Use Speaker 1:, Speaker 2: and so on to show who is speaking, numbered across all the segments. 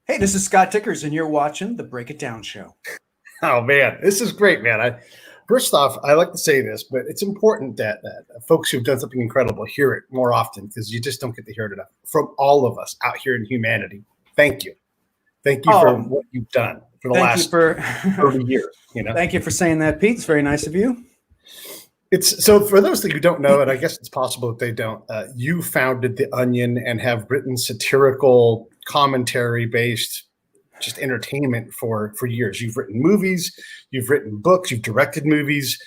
Speaker 1: Hey, this is Scott Dikkers, and you're watching the Break It Down Show.
Speaker 2: Oh man, this is great, man. First off, I like to say this, but it's important that folks who've done something incredible hear it more often because you just don't get to hear it enough from all of us out here in humanity. Thank you, for what you've done for the last 30 years.
Speaker 1: Thank you for saying that, Pete. It's very nice of you.
Speaker 2: It's so for those that you don't know, and I guess it's possible that they don't. You founded the Onion and have written satirical commentary based just entertainment for years. You've written movies, you've written books, you've directed movies,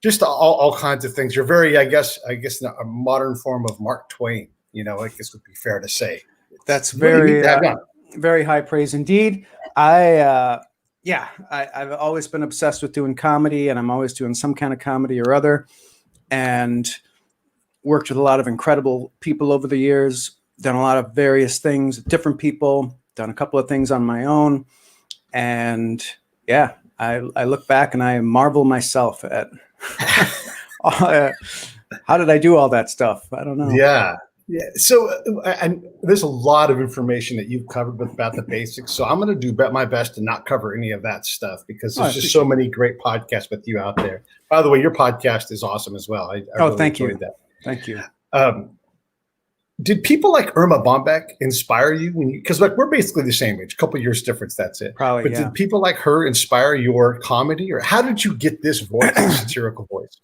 Speaker 2: just all kinds of things. You're very, I guess a modern form of Mark Twain, I guess would be fair to say.
Speaker 1: That's very high praise indeed. I've always been obsessed with doing comedy, and I'm always doing some kind of comedy or other, and worked with a lot of incredible people over the years, done a lot of various things, different people, done a couple of things on my own. And yeah, I look back and I marvel myself at how did I do all that stuff? I don't know.
Speaker 2: Yeah. So and there's a lot of information that you've covered about the basics. So I'm going to do my best to not cover any of that stuff because there's just so many great podcasts with you out there. By the way, your podcast is awesome as well. I really
Speaker 1: thank you.
Speaker 2: That.
Speaker 1: Thank you.
Speaker 2: Did people like Irma Bombeck inspire you? Because we're basically the same age, a couple years difference. That's it.
Speaker 1: Probably.
Speaker 2: But did people like her inspire your comedy, or how did you get this voice, this satirical voice?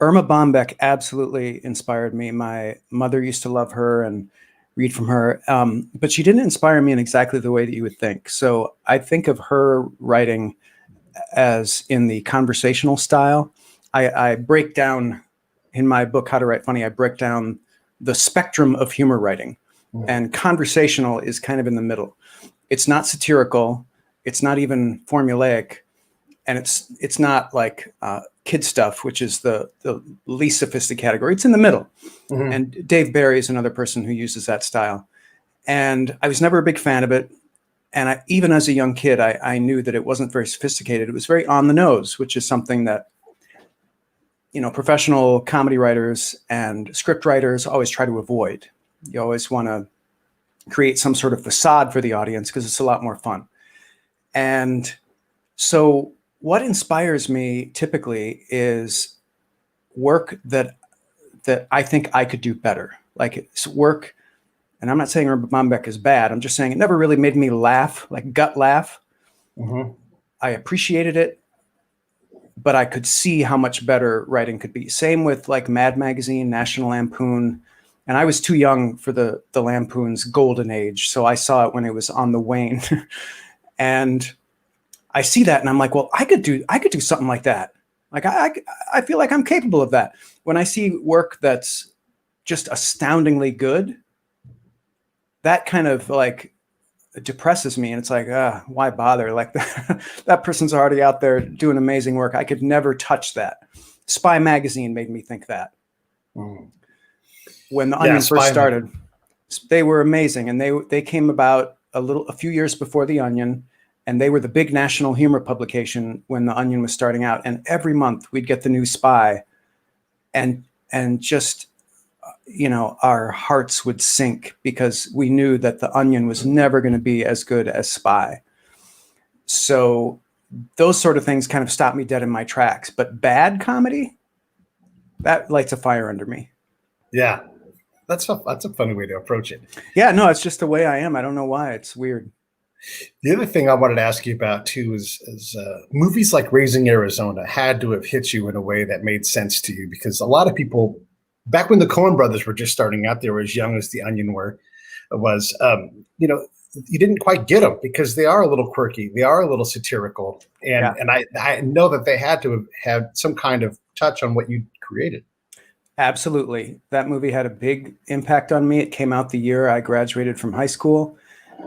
Speaker 1: Irma Bombeck absolutely inspired me. My mother used to love her and read from her, but she didn't inspire me in exactly the way that you would think. So I think of her writing as in the conversational style. I break down in my book, How to Write Funny, I break down the spectrum of humor writing, and conversational is kind of in the middle. It's not satirical. It's not even formulaic. And it's not like kid stuff, which is the least sophisticated category. It's in the middle. Mm-hmm. And Dave Barry is another person who uses that style. And I was never a big fan of it. And even as a young kid, I knew that it wasn't very sophisticated. It was very on the nose, which is something that professional comedy writers and script writers always try to avoid. You always want to create some sort of facade for the audience because it's a lot more fun. And so what inspires me typically is work that I think I could do better. Like it's work, and I'm not saying Irma Bombeck is bad. I'm just saying it never really made me laugh, like gut laugh. Mm-hmm. I appreciated it, but I could see how much better writing could be. Same with like Mad Magazine, National Lampoon. And I was too young for the Lampoon's golden age. So I saw it when it was on the wane. And I see that and I'm like, well, I could do something like that. Like I feel like I'm capable of that. When I see work that's just astoundingly good, that kind of like depresses me, and it's like, why bother? Like that person's already out there doing amazing work. I could never touch that. Spy Magazine made me think that. When the Onion first started, they were amazing, and they came about a few years before the Onion, and they were the big national humor publication when the Onion was starting out. And every month we'd get the new Spy, and just our hearts would sink because we knew that the Onion was never going to be as good as Spy. So those sort of things kind of stopped me dead in my tracks. But bad comedy, that lights a fire under me.
Speaker 2: Yeah, that's a funny way to approach it.
Speaker 1: Yeah, no, it's just the way I am. I don't know why. It's weird.
Speaker 2: The other thing I wanted to ask you about too is movies like Raising Arizona had to have hit you in a way that made sense to you, because a lot of people, back when the Coen brothers were just starting out, they were as young as the Onion was, you didn't quite get them because they are a little quirky. They are a little satirical. And I know that they had to have had some kind of touch on what you created.
Speaker 1: Absolutely. That movie had a big impact on me. It came out the year I graduated from high school,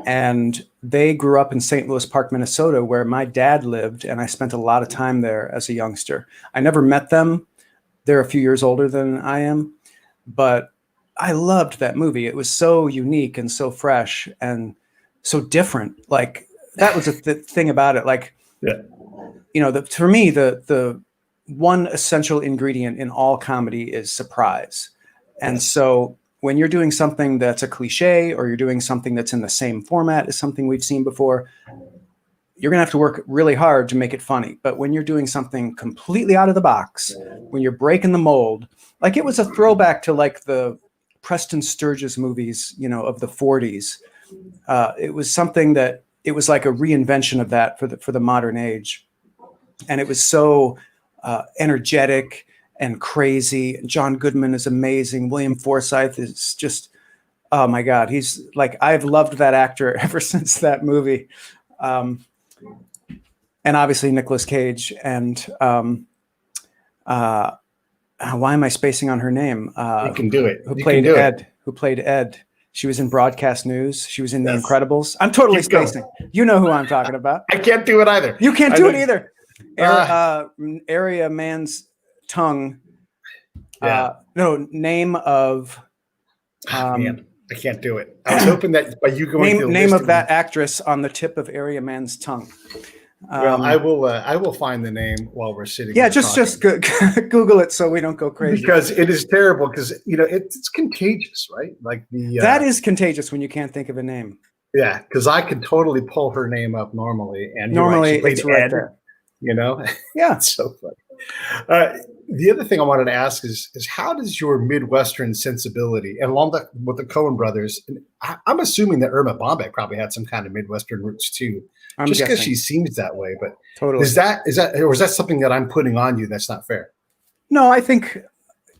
Speaker 1: and they grew up in St. Louis Park, Minnesota, where my dad lived. And I spent a lot of time there as a youngster. I never met them. They're a few years older than I am, but I loved that movie. It was so unique and so fresh and so different. Like that was the thing about it. Like, for me, the one essential ingredient in all comedy is surprise. And so when you're doing something that's a cliche, or you're doing something that's in the same format as something we've seen before, you're going to have to work really hard to make it funny. But when you're doing something completely out of the box, when you're breaking the mold, like it was a throwback to like the Preston Sturges movies, you know, of the 40s. It was something that it was like a reinvention of that for the modern age. And it was so energetic and crazy. John Goodman is amazing. William Forsythe is just, oh my God. He's like, I've loved that actor ever since that movie. And obviously Nicolas Cage and why am I spacing on her name?
Speaker 2: You can do it.
Speaker 1: Who played Ed. She was in Broadcast News. She was in The Incredibles. I'm totally spacing. You know who I'm talking about.
Speaker 2: I can't do it either.
Speaker 1: You can't do it either. Area man's tongue. Name of.
Speaker 2: Man, I can't do it. I was hoping that by you going
Speaker 1: name of that actress on the tip of area man's tongue.
Speaker 2: Well, I will find the name while we're sitting.
Speaker 1: Yeah, just Google it so we don't go crazy.
Speaker 2: Because it is terrible. Because it's contagious, right? Like
Speaker 1: that is contagious when you can't think of a name.
Speaker 2: Yeah, because I could totally pull her name up normally, and
Speaker 1: it's right there.
Speaker 2: You know,
Speaker 1: yeah,
Speaker 2: it's so funny. The other thing I wanted to ask is how does your Midwestern sensibility, and along with the Coen brothers, and I'm assuming that Irma Bombeck probably had some kind of Midwestern roots too, just because she seems that way. But
Speaker 1: totally,
Speaker 2: is that or is that something that I'm putting on you that's not fair?
Speaker 1: No, I think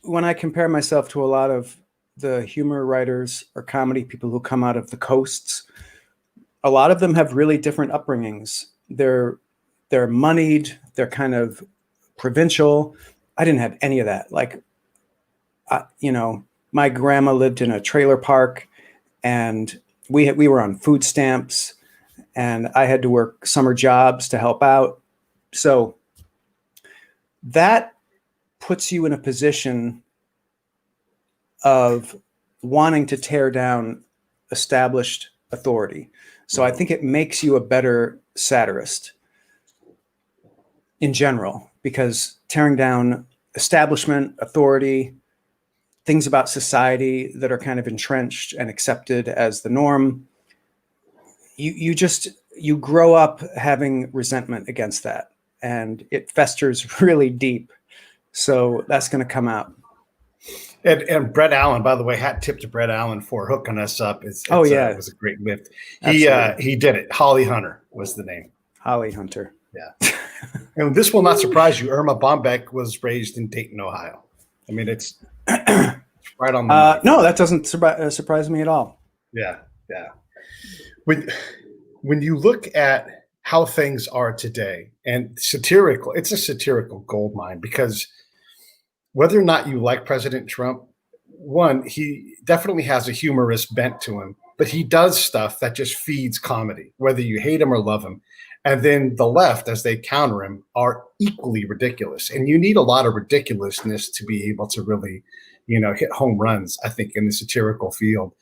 Speaker 1: when I compare myself to a lot of the humor writers or comedy people who come out of the coasts, a lot of them have really different upbringings. They're moneyed. They're kind of provincial. I didn't have any of that. Like, my grandma lived in a trailer park, and we were on food stamps, and I had to work summer jobs to help out. So that puts you in a position of wanting to tear down established authority. So I think it makes you a better satirist in general, because tearing down establishment, authority, things about society that are kind of entrenched and accepted as the norm, you grow up having resentment against that, and it festers really deep. So that's going to come out.
Speaker 2: And Brett Allen, by the way, hat tip to Brett Allen for hooking us up. It was a great lift. He did it. Holly Hunter was the name.
Speaker 1: Holly Hunter.
Speaker 2: Yeah. And this will not surprise you. Irma Bombeck was raised in Dayton, Ohio. I mean, it's right on the
Speaker 1: no, that doesn't surprise me at all.
Speaker 2: Yeah, yeah. When you look at how things are today, and satirical, it's a satirical goldmine, because whether or not you like President Trump, one, he definitely has a humorous bent to him, but he does stuff that just feeds comedy, whether you hate him or love him. And then the left, as they counter him, are equally ridiculous. And you need a lot of ridiculousness to be able to really, hit home runs, I think, in the satirical field.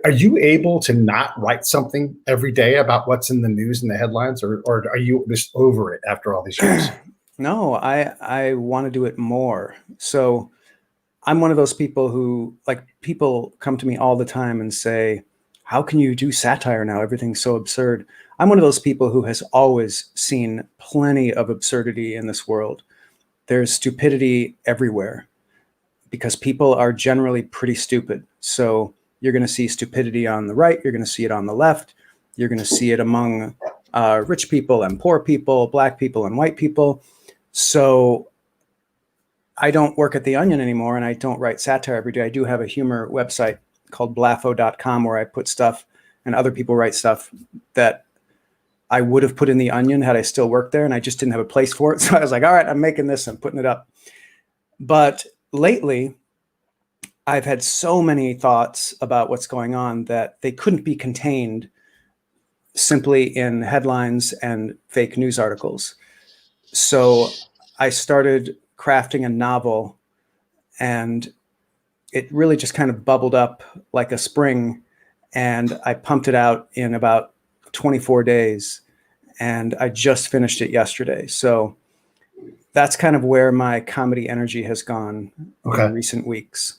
Speaker 2: Are you able to not write something every day about what's in the news and the headlines, or are you just over it after all these years?
Speaker 1: No, I want to do it more. So I'm one of those people who, like, people come to me all the time and say, how can you do satire now? Everything's so absurd. I'm one of those people who has always seen plenty of absurdity in this world. There's stupidity everywhere because people are generally pretty stupid. So you're going to see stupidity on the right. You're going to see it on the left. You're going to see it among rich people and poor people, black people and white people. So I don't work at The Onion anymore, and I don't write satire every day. I do have a humor website called blafo.com where I put stuff, and other people write stuff that I would have put in The Onion had I still worked there, and I just didn't have a place for it. So I was like, all right, I'm making this, I'm putting it up. But lately, I've had so many thoughts about what's going on that they couldn't be contained simply in headlines and fake news articles. So I started crafting a novel, and it really just kind of bubbled up like a spring, and I pumped it out in about 24 days, and I just finished it yesterday. So that's kind of where my comedy energy has gone in recent weeks.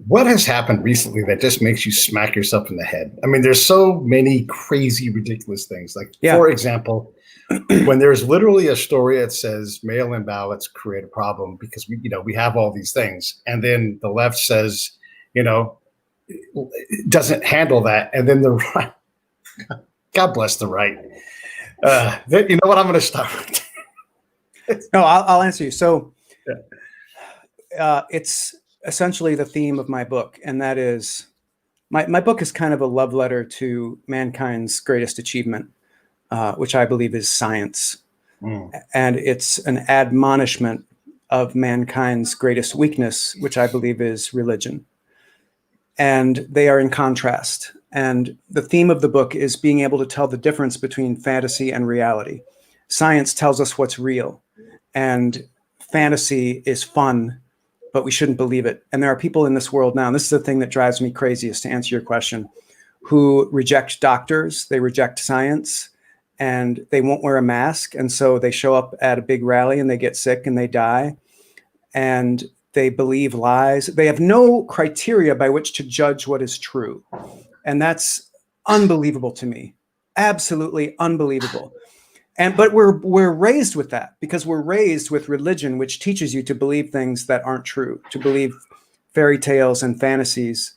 Speaker 2: What has happened recently that just makes you smack yourself in the head? I mean, there's so many crazy, ridiculous things. Like, for example, when there's literally a story that says mail-in ballots create a problem because we have all these things, and then the left says, it doesn't handle that, and then the right, God bless the right. You know what? I'm going to stop.
Speaker 1: No, I'll answer you. So, it's essentially the theme of my book, and that is my book is kind of a love letter to mankind's greatest achievement, which I believe is science. And it's an admonishment of mankind's greatest weakness, which I believe is religion. And they are in contrast. And the theme of the book is being able to tell the difference between fantasy and reality. Science tells us what's real, and fantasy is fun, but we shouldn't believe it. And there are people in this world now, and this is the thing that drives me craziest, to answer your question, who reject doctors, they reject science, and they won't wear a mask. And so they show up at a big rally and they get sick and they die. And they believe lies. They have no criteria by which to judge what is true. And that's unbelievable to me. Absolutely unbelievable. But we're raised with that, because we're raised with religion, which teaches you to believe things that aren't true, to believe fairy tales and fantasies.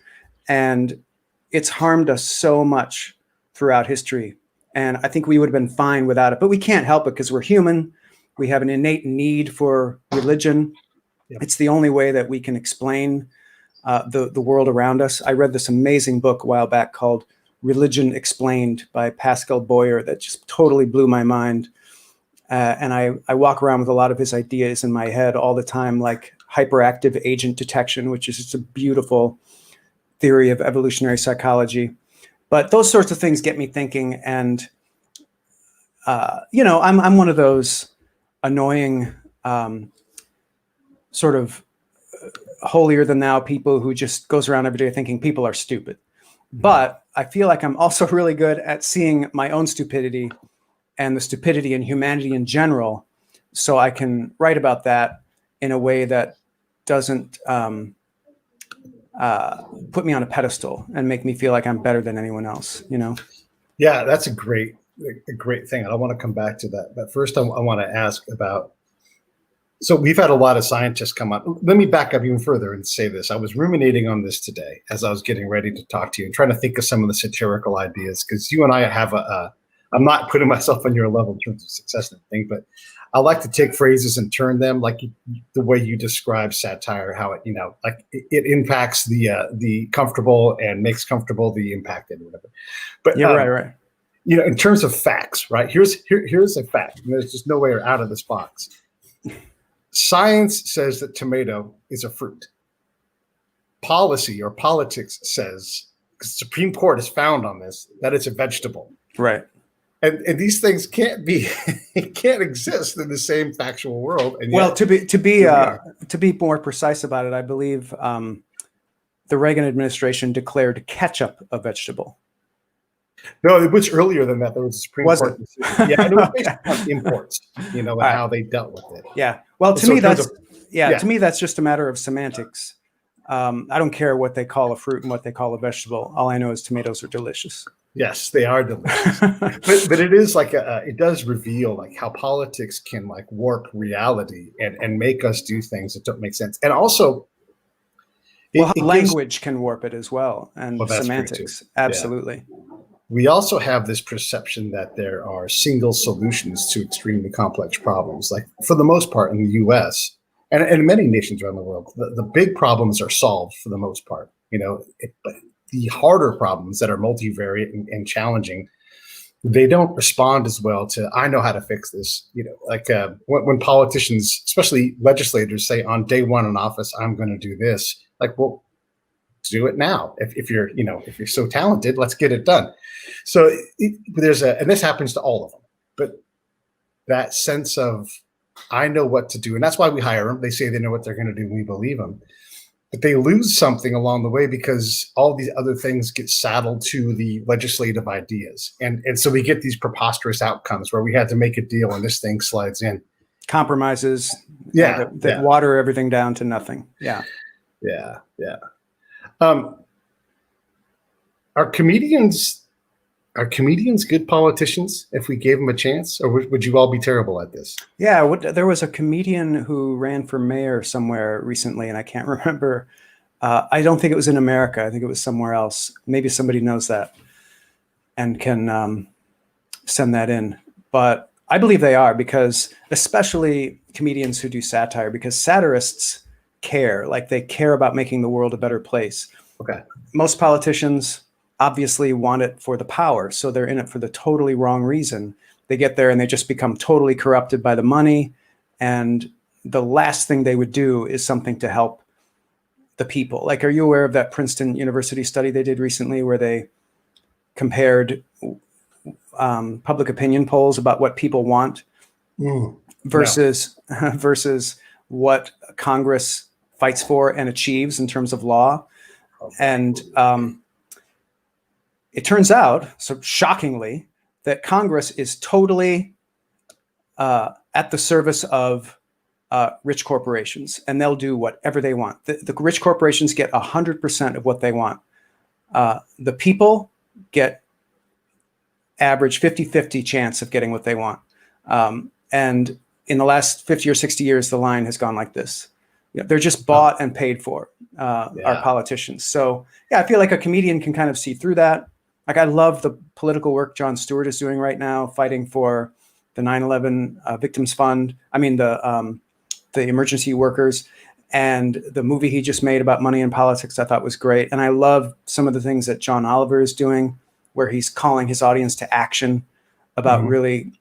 Speaker 1: And it's harmed us so much throughout history. And I think we would have been fine without it, but we can't help it because we're human. We have an innate need for religion. It's the only way that we can explain the world around us. I read this amazing book a while back called Religion Explained by Pascal Boyer that just totally blew my mind. And I walk around with a lot of his ideas in my head all the time, like hyperactive agent detection, which is just a beautiful theory of evolutionary psychology. But those sorts of things get me thinking. And, I'm one of those annoying sort of holier than thou people who just goes around every day thinking people are stupid. But I feel like I'm also really good at seeing my own stupidity and the stupidity in humanity in general, so I can write about that in a way that doesn't put me on a pedestal and make me feel like I'm better than anyone else,
Speaker 2: Yeah, that's a great thing. And I want to come back to that. But first, I want to ask about, so we've had a lot of scientists come on. Let me back up even further and say this. I was ruminating on this today as I was getting ready to talk to you and trying to think of some of the satirical ideas, because you and I have I'm not putting myself on your level in terms of success and everything, but I like to take phrases and turn them like the way you describe satire, how it, like it impacts the comfortable and makes comfortable the impacted or whatever. But
Speaker 1: yeah, right.
Speaker 2: In terms of facts, right? Here's a fact. And there's just no way out of this box. Science says that tomato is a fruit. Policy or politics says, because the Supreme Court has found on this, that it's a vegetable.
Speaker 1: Right.
Speaker 2: And these things can't exist in the same factual world. And
Speaker 1: well, to be more precise about it, I believe the Reagan administration declared ketchup a vegetable.
Speaker 2: No, it was earlier than that. There was a Supreme Court decision. Yeah, and it was based on imports, and how they dealt with it.
Speaker 1: Yeah. Well, to me, to me, that's just a matter of semantics. I don't care what they call a fruit and what they call a vegetable. All I know is tomatoes are delicious.
Speaker 2: Yes, they are delicious. but it is like it does reveal like how politics can like warp reality and make us do things that don't make sense. And also,
Speaker 1: language can warp it as well, and semantics. Absolutely.
Speaker 2: Yeah. We also have this perception that there are single solutions to extremely complex problems. Like for the most part in the U.S. and in many nations around the world, the big problems are solved for the most part. But the harder problems that are multivariate and challenging, they don't respond as well to, I know how to fix this. When politicians, especially legislators, say on day one in office, I'm going to do this. Like, well, do it now. If you're so talented, let's get it done. So and this happens to all of them, but that sense of, I know what to do. And that's why we hire them. They say they know what they're going to do. We believe them, but they lose something along the way because all these other things get saddled to the legislative ideas. And so we get these preposterous outcomes where we had to make a deal and this thing slides in.
Speaker 1: Compromises. That water everything down to nothing. Yeah.
Speaker 2: Yeah. Yeah. Um, are comedians good politicians if we gave them a chance, or would you all be terrible at this?
Speaker 1: Yeah, there was a comedian who ran for mayor somewhere recently, and I can't remember. I don't think it was in America. I think it was somewhere else. Maybe somebody knows that and can send that in. But I believe they are, because especially comedians who do satire, because satirists care. Like, they care about making the world a better place.
Speaker 2: Okay.
Speaker 1: Most politicians obviously want it for the power, so they're in it for the totally wrong reason. They get there and they just become totally corrupted by the money, and the last thing they would do is something to help the people. Like, are you aware of that Princeton University study they did recently where they compared public opinion polls about what people want versus what Congress fights for and achieves in terms of law? And it turns out, so shockingly, that Congress is totally at the service of rich corporations, and they'll do whatever they want. The rich corporations get 100% of what they want. The people get average 50-50 chance of getting what they want. And in the last 50 or 60 years, the line has gone like this. They're just bought and paid for, our politicians. So yeah, I feel like a comedian can kind of see through that. Like, I love the political work Jon Stewart is doing right now, fighting for the 9/11 Victims Fund. I mean, the emergency workers, and the movie he just made about money and politics I thought was great. And I love some of the things that John Oliver is doing, where he's calling his audience to action about really,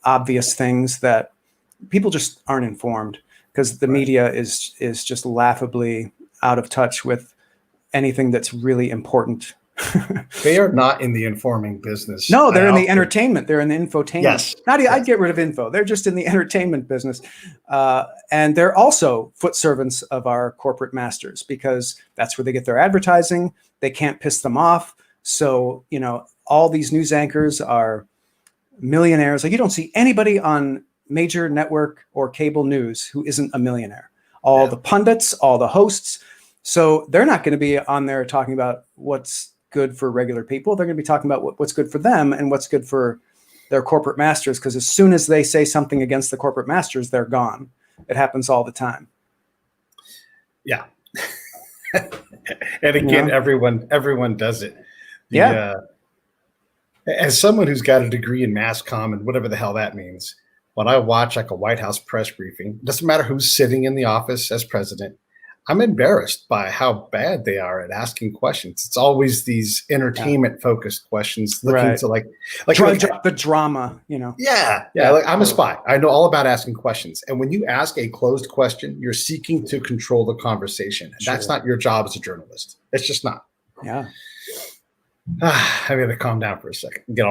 Speaker 1: obvious things that people just aren't informed, because the media is just laughably out of touch with anything that's really important.
Speaker 2: They are not in the informing business.
Speaker 1: No, they're in the entertainment. They're in the infotainment.
Speaker 2: Yes.
Speaker 1: I'd get rid of info. They're just in the entertainment business. And they're also foot servants of our corporate masters, because that's where they get their advertising. They can't piss them off. So, all these news anchors are millionaires. Like, you don't see anybody on major network or cable news who isn't a millionaire. All the pundits, all the hosts. So they're not going to be on there talking about what's good for regular people. They're going to be talking about what's good for them and what's good for their corporate masters, because as soon as they say something against the corporate masters, they're gone. It happens all the time.
Speaker 2: Yeah. And again, everyone does it. As someone who's got a degree in mass comm and whatever the hell that means, when I watch like a White House press briefing, it doesn't matter who's sitting in the office as president, I'm embarrassed by how bad they are at asking questions. It's always these entertainment focused questions, looking to like
Speaker 1: the drama,
Speaker 2: Yeah. Like, I'm a spy. I know all about asking questions. And when you ask a closed question, you're seeking to control the conversation. And that's not your job as a journalist. It's just not.
Speaker 1: Yeah.
Speaker 2: I'm going to calm down for a second. Get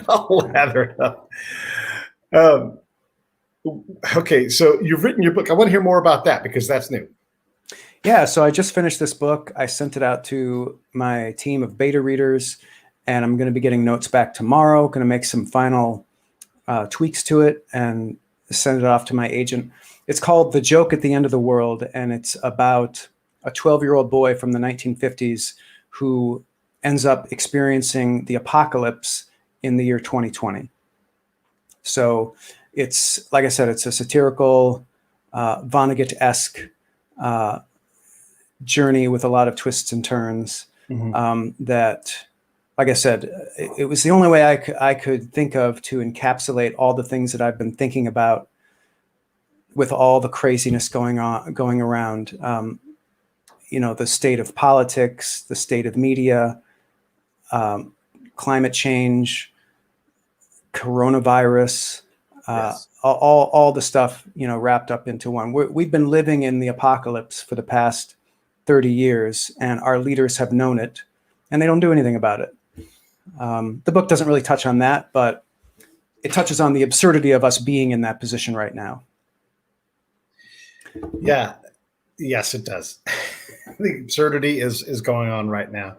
Speaker 2: all lathered up. Okay, so you've written your book. I want to hear more about that, because that's new.
Speaker 1: Yeah, so I just finished this book. I sent it out to my team of beta readers, and I'm going to be getting notes back tomorrow. Going to make some final tweaks to it and send it off to my agent. It's called The Joke at the End of the World, and it's about a 12-year-old boy from the 1950s who ends up experiencing the apocalypse in the year 2020. So it's, like I said, it's a satirical, Vonnegut-esque journey with a lot of twists and turns that, like I said, it was the only way I could think of to encapsulate all the things that I've been thinking about with all the craziness going around. The state of politics, the state of media, climate change, coronavirus, all the stuff, wrapped up into one. We've been living in the apocalypse for the past 30 years, and our leaders have known it, and they don't do anything about it. The book doesn't really touch on that, but it touches on the absurdity of us being in that position right now.
Speaker 2: Yeah. Yes, it does. The absurdity is going on right now.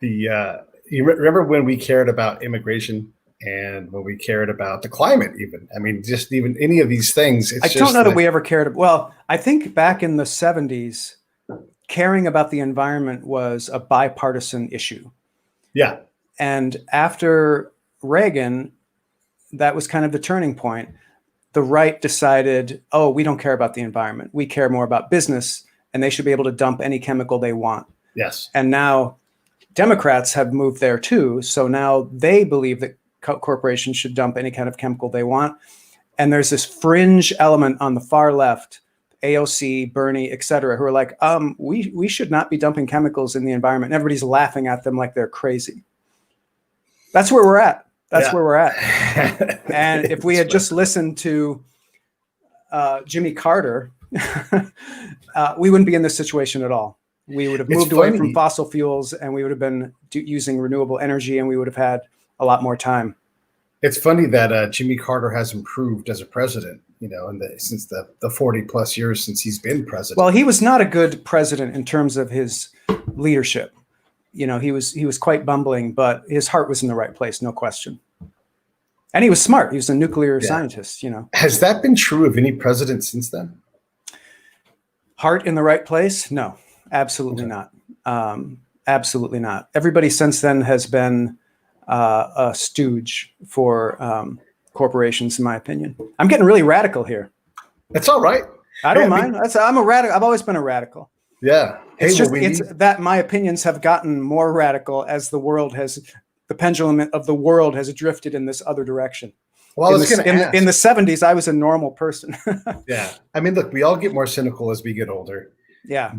Speaker 2: You remember when we cared about immigration and when we cared about the climate, even. I mean, just even any of these things.
Speaker 1: I don't know that we ever cared. Well, I think back in the 70s, caring about the environment was a bipartisan issue.
Speaker 2: Yeah.
Speaker 1: And after Reagan, that was kind of the turning point. The right decided, oh, we don't care about the environment. We care more about business, and they should be able to dump any chemical they want.
Speaker 2: Yes.
Speaker 1: And now Democrats have moved there too. So now they believe that corporations should dump any kind of chemical they want. And there's this fringe element on the far left, AOC, Bernie, et cetera, who are like, we should not be dumping chemicals in the environment. And everybody's laughing at them like they're crazy. That's where we're at. That's where we're at. And if we had just listened to Jimmy Carter, we wouldn't be in this situation at all. We would have moved away from fossil fuels, and we would have been using renewable energy, and we would have had a lot more time.
Speaker 2: It's funny that Jimmy Carter has improved as a president, since the 40 plus years since he's been president.
Speaker 1: Well, he was not a good president in terms of his leadership. He was quite bumbling, but his heart was in the right place, no question. And he was smart. He was a nuclear scientist,
Speaker 2: Has that been true of any president since then?
Speaker 1: Heart in the right place? No, absolutely not. Absolutely not. Everybody since then has been a stooge for corporations, in my opinion. I'm getting really radical here.
Speaker 2: That's all right.
Speaker 1: I don't mind. I'm a radical. I've always been a radical.
Speaker 2: Yeah.
Speaker 1: It's that my opinions have gotten more radical as the pendulum of the world has drifted in this other direction.
Speaker 2: Well,
Speaker 1: in the 70s, I was a normal person.
Speaker 2: Yeah. I mean, look, we all get more cynical as we get older.
Speaker 1: Yeah.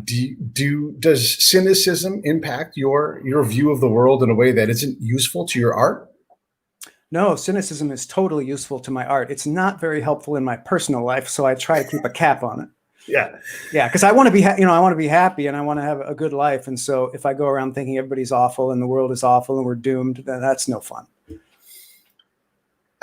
Speaker 2: Does cynicism impact your view of the world in a way that isn't useful to your art?
Speaker 1: No, cynicism is totally useful to my art. It's not very helpful in my personal life, so I try to keep a cap on it.
Speaker 2: Yeah.
Speaker 1: Yeah, because I want to be, I want to be happy and I want to have a good life. And so if I go around thinking everybody's awful and the world is awful and we're doomed, then that's no fun.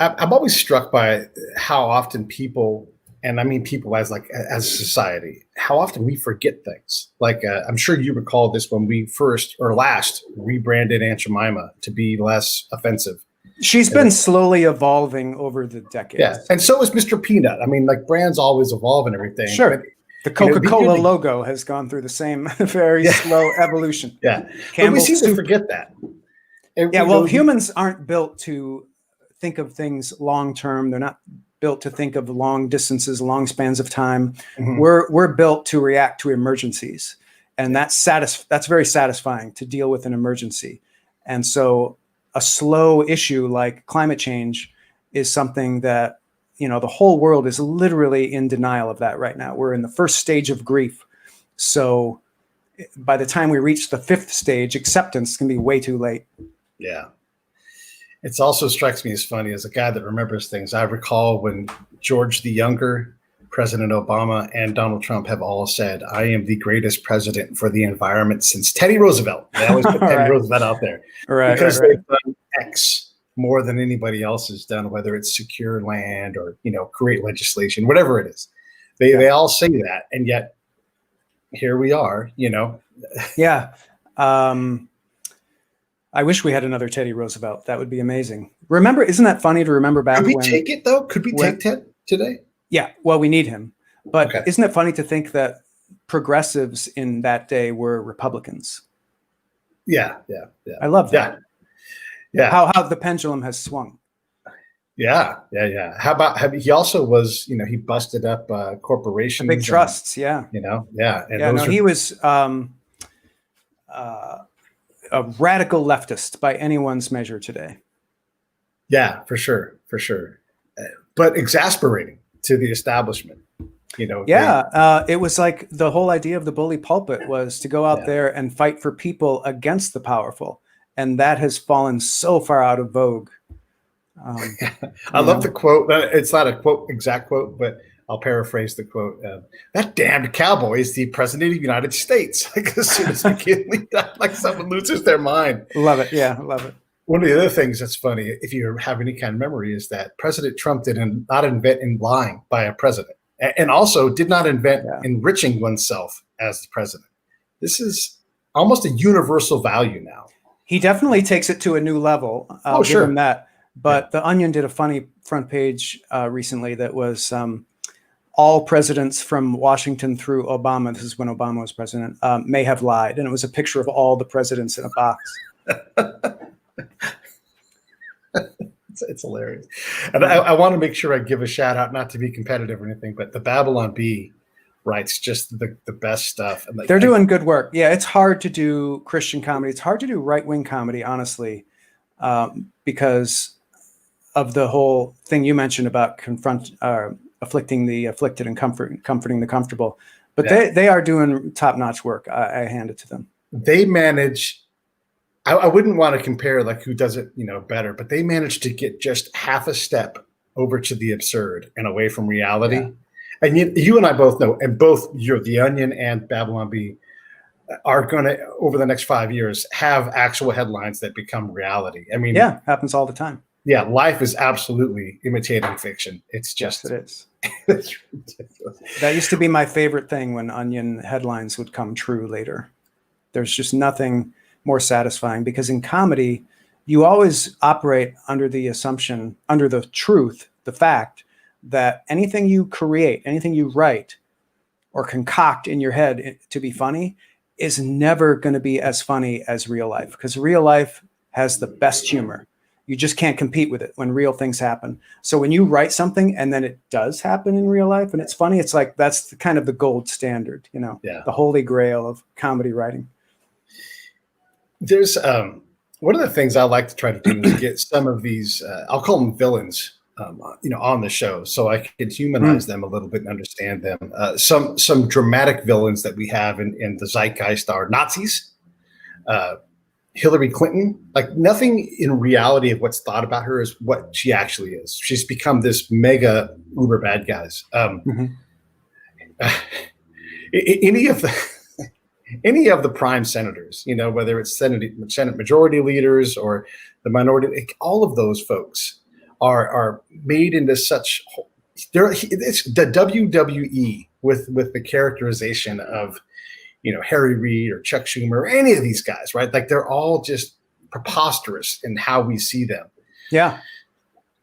Speaker 2: I'm always struck by how often people, and I mean people as a society, how often we forget things. Like I'm sure you recall this when we last rebranded Aunt Jemima to be less offensive.
Speaker 1: She's been slowly evolving over the decades.
Speaker 2: Yeah, and so is Mr. Peanut. I mean, brands always evolve and everything.
Speaker 1: Sure. The Coca-Cola logo has gone through the same very slow evolution.
Speaker 2: Yeah, but we seem to forget that.
Speaker 1: Humans aren't built to think of things long-term. They're not built to think of long distances, long spans of time. Mm-hmm. We're built to react to emergencies. And that's very satisfying to deal with an emergency. And so a slow issue like climate change is something that, the whole world is literally in denial of that right now. We're in the first stage of grief. So by the time we reach the fifth stage, acceptance can be way too late.
Speaker 2: Yeah. It also strikes me as funny as a guy that remembers things. I recall when George the Younger, President Obama, and Donald Trump have all said, "I am the greatest president for the environment since Teddy Roosevelt." They always put Teddy Roosevelt out there. Because they've done X more than anybody else has done, whether it's secure land or, create legislation, whatever it is. They all say that. And yet here we are,
Speaker 1: Yeah. I wish we had another Teddy Roosevelt. That would be amazing. Remember, isn't that funny to remember back when?
Speaker 2: Could we take it though? Could we take Ted today?
Speaker 1: Yeah. Well, we need him. But Isn't it funny to think that progressives in that day were Republicans?
Speaker 2: Yeah.
Speaker 1: I love that.
Speaker 2: Yeah.
Speaker 1: How the pendulum has swung.
Speaker 2: Yeah. How about he also was, he busted up corporations,
Speaker 1: big trusts.
Speaker 2: He
Speaker 1: was a radical leftist by anyone's measure today.
Speaker 2: Yeah, for sure. But exasperating to the establishment.
Speaker 1: It was like the whole idea of the bully pulpit was to go out there and fight for people against the powerful. And that has fallen so far out of vogue.
Speaker 2: I love the quote. It's not a exact quote, but I'll paraphrase the quote. That damned cowboy is the president of the United States. As soon as we get that, someone loses their mind.
Speaker 1: Love it. Yeah, love it.
Speaker 2: One of the other things that's funny, if you have any kind of memory, is that President Trump did not invent in lying by a president, and also did not invent enriching oneself as the president. This is almost a universal value now.
Speaker 1: He definitely takes it to a new level. I'll give him that. But The Onion did a funny front page recently that was all presidents from Washington through Obama, this is when Obama was president, may have lied. And it was a picture of all the presidents in a box.
Speaker 2: It's hilarious. And I want to make sure I give a shout out, not to be competitive or anything, but the Babylon Bee writes just the best stuff. And
Speaker 1: they're doing good work. Yeah, it's hard to do Christian comedy. It's hard to do right-wing comedy, honestly, because of the whole thing you mentioned about afflicting the afflicted and comforting the comfortable. But they are doing top-notch work. I hand it to them. They manage.
Speaker 2: I wouldn't want to compare like who does it, better, but they managed to get just half a step over to the absurd and away from reality. Yeah. And you and I both know, and both The Onion and Babylon Bee are going to, over the next 5 years, have actual headlines that become reality. I mean,
Speaker 1: yeah, happens all the time.
Speaker 2: Yeah, life is absolutely imitating fiction. It's just,
Speaker 1: yes, it is. It's ridiculous. That used to be my favorite thing when Onion headlines would come true later. There's just nothing more satisfying, because in comedy, you always operate under the assumption, under the truth, the fact that anything you create, anything you write or concoct in your head to be funny is never going to be as funny as real life, because real life has the best humor. You just can't compete with it when real things happen. So when you write something and then it does happen in real life and it's funny, it's like that's kind of the gold standard, the holy grail of comedy writing.
Speaker 2: There's one of the things I like to try to do is get some of these, I'll call them villains, on the show, so I can humanize them a little bit and understand them. Some dramatic villains that we have in the zeitgeist are Nazis, Hillary Clinton. Like, nothing in reality of what's thought about her is what she actually is. She's become this mega uber bad guys. Any of the prime senators, whether it's Senate majority leaders or the minority, all of those folks are made into such. It's the WWE with the characterization of, Harry Reid or Chuck Schumer or any of these guys, right? Like, they're all just preposterous in how we see them.
Speaker 1: Yeah.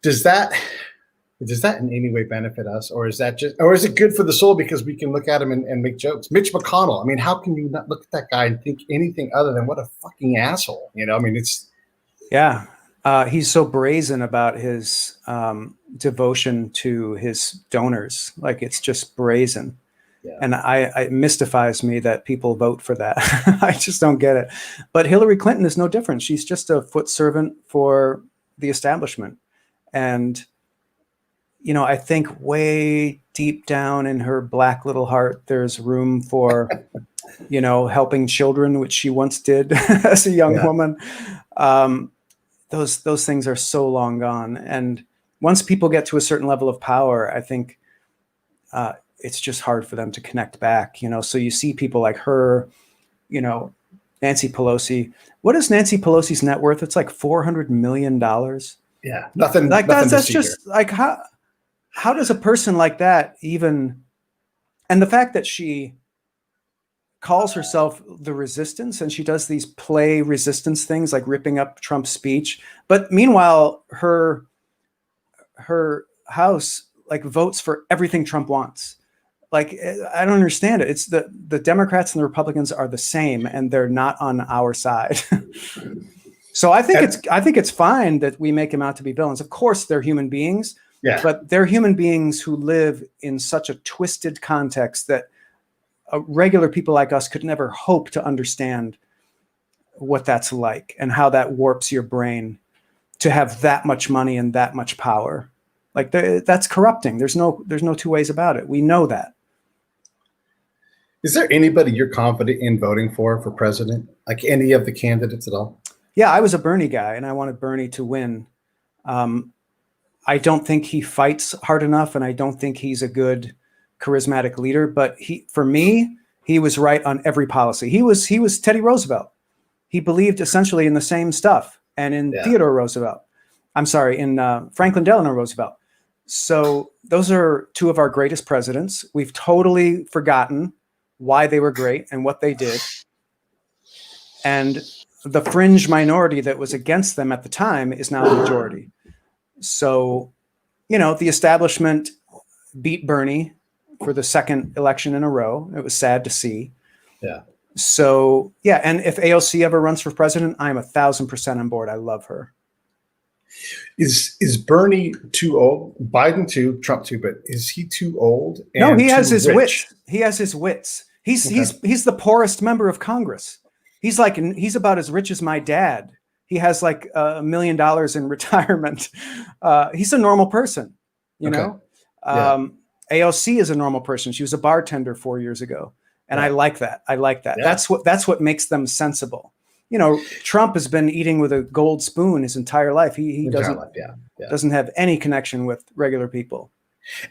Speaker 2: Does that in any way benefit us, or is it good for the soul because we can look at him and make jokes? Mitch McConnell. I mean, how can you not look at that guy and think anything other than what a fucking asshole? I mean, it's.
Speaker 1: Yeah. He's so brazen about his devotion to his donors. Like, it's just brazen. Yeah. And it mystifies me that people vote for that. I just don't get it. But Hillary Clinton is no different. She's just a foot servant for the establishment. And I think way deep down in her black little heart, there's room for, helping children, which she once did as a young woman. Those things are so long gone. And once people get to a certain level of power, I think it's just hard for them to connect back. So you see people like her, Nancy Pelosi. What is Nancy Pelosi's net worth? It's like $400 million.
Speaker 2: Yeah, nothing.
Speaker 1: Like,
Speaker 2: nothing
Speaker 1: that's just like how does a person like that even, and the fact that she calls herself the resistance and she does these play resistance things like ripping up Trump's speech, but meanwhile her house like votes for everything Trump wants. Like, I don't understand it. It's the Democrats and the Republicans are the same and they're not on our side. So I think it's fine that we make them out to be villains. Of course they're human beings. Yeah. But they're human beings who live in such a twisted context that regular people like us could never hope to understand what that's like and how that warps your brain to have that much money and that much power. Like, that's corrupting. There's no two ways about it. We know that.
Speaker 2: Is there anybody you're confident in voting for president? Like, any of the candidates at all?
Speaker 1: Yeah, I was a Bernie guy and I wanted Bernie to win. I don't think he fights hard enough, and I don't think he's a good charismatic leader. But for me, he was right on every policy. He was Teddy Roosevelt. He believed essentially in the same stuff, and in Theodore Roosevelt. I'm sorry, in Franklin Delano Roosevelt. So those are two of our greatest presidents. We've totally forgotten why they were great and what they did. And the fringe minority that was against them at the time is now the majority. So, the establishment beat Bernie for the second election in a row. It was sad to see.
Speaker 2: Yeah.
Speaker 1: So, yeah. And if AOC ever runs for president, I'm 1,000% on board. I love her.
Speaker 2: Is Bernie too old? Biden too, Trump too, but is he too old? And
Speaker 1: no, he has his
Speaker 2: rich?
Speaker 1: wits. He has his wits. He's the poorest member of Congress. He's about as rich as my dad. He has like $1 million in retirement. He's a normal person, you know. AOC is a normal person. She was a bartender 4 years ago, and I like that. Yeah. That's what makes them sensible. Trump has been eating with a gold spoon his entire life. He doesn't have any connection with regular people.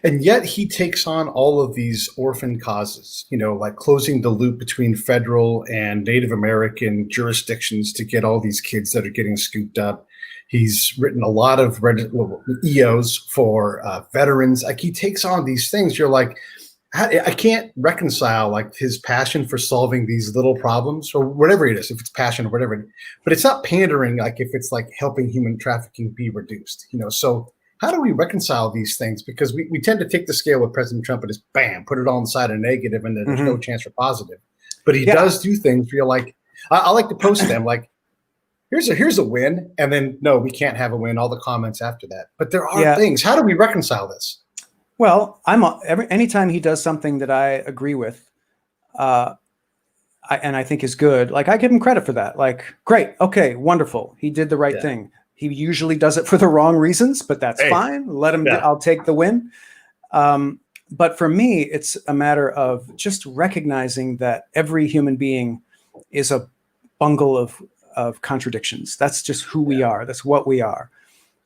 Speaker 2: And yet he takes on all of these orphan causes, like closing the loop between federal and Native American jurisdictions to get all these kids that are getting scooped up. He's written a lot of EOs for veterans. Like, he takes on these things. You're like, I can't reconcile like his passion for solving these little problems or whatever it is, if it's passion or whatever, but it's not pandering. Like if it's like helping human trafficking be reduced, so how do we reconcile these things? Because we tend to take the scale with President Trump and just bam, put it all on the side of negative and then there's no chance for positive, but he does do things where you're like, I like to post them like, here's a win. And then no, we can't have a win. All the comments after that, but there are things. How do we reconcile this?
Speaker 1: Well, anytime he does something that I agree with, and I think is good, like I give him credit for that. Like, great, okay, wonderful, he did the right thing. He usually does it for the wrong reasons, but that's fine. Let him. I'll take the win. But for me, it's a matter of just recognizing that every human being is a bungle of contradictions. That's just who we are. That's what we are.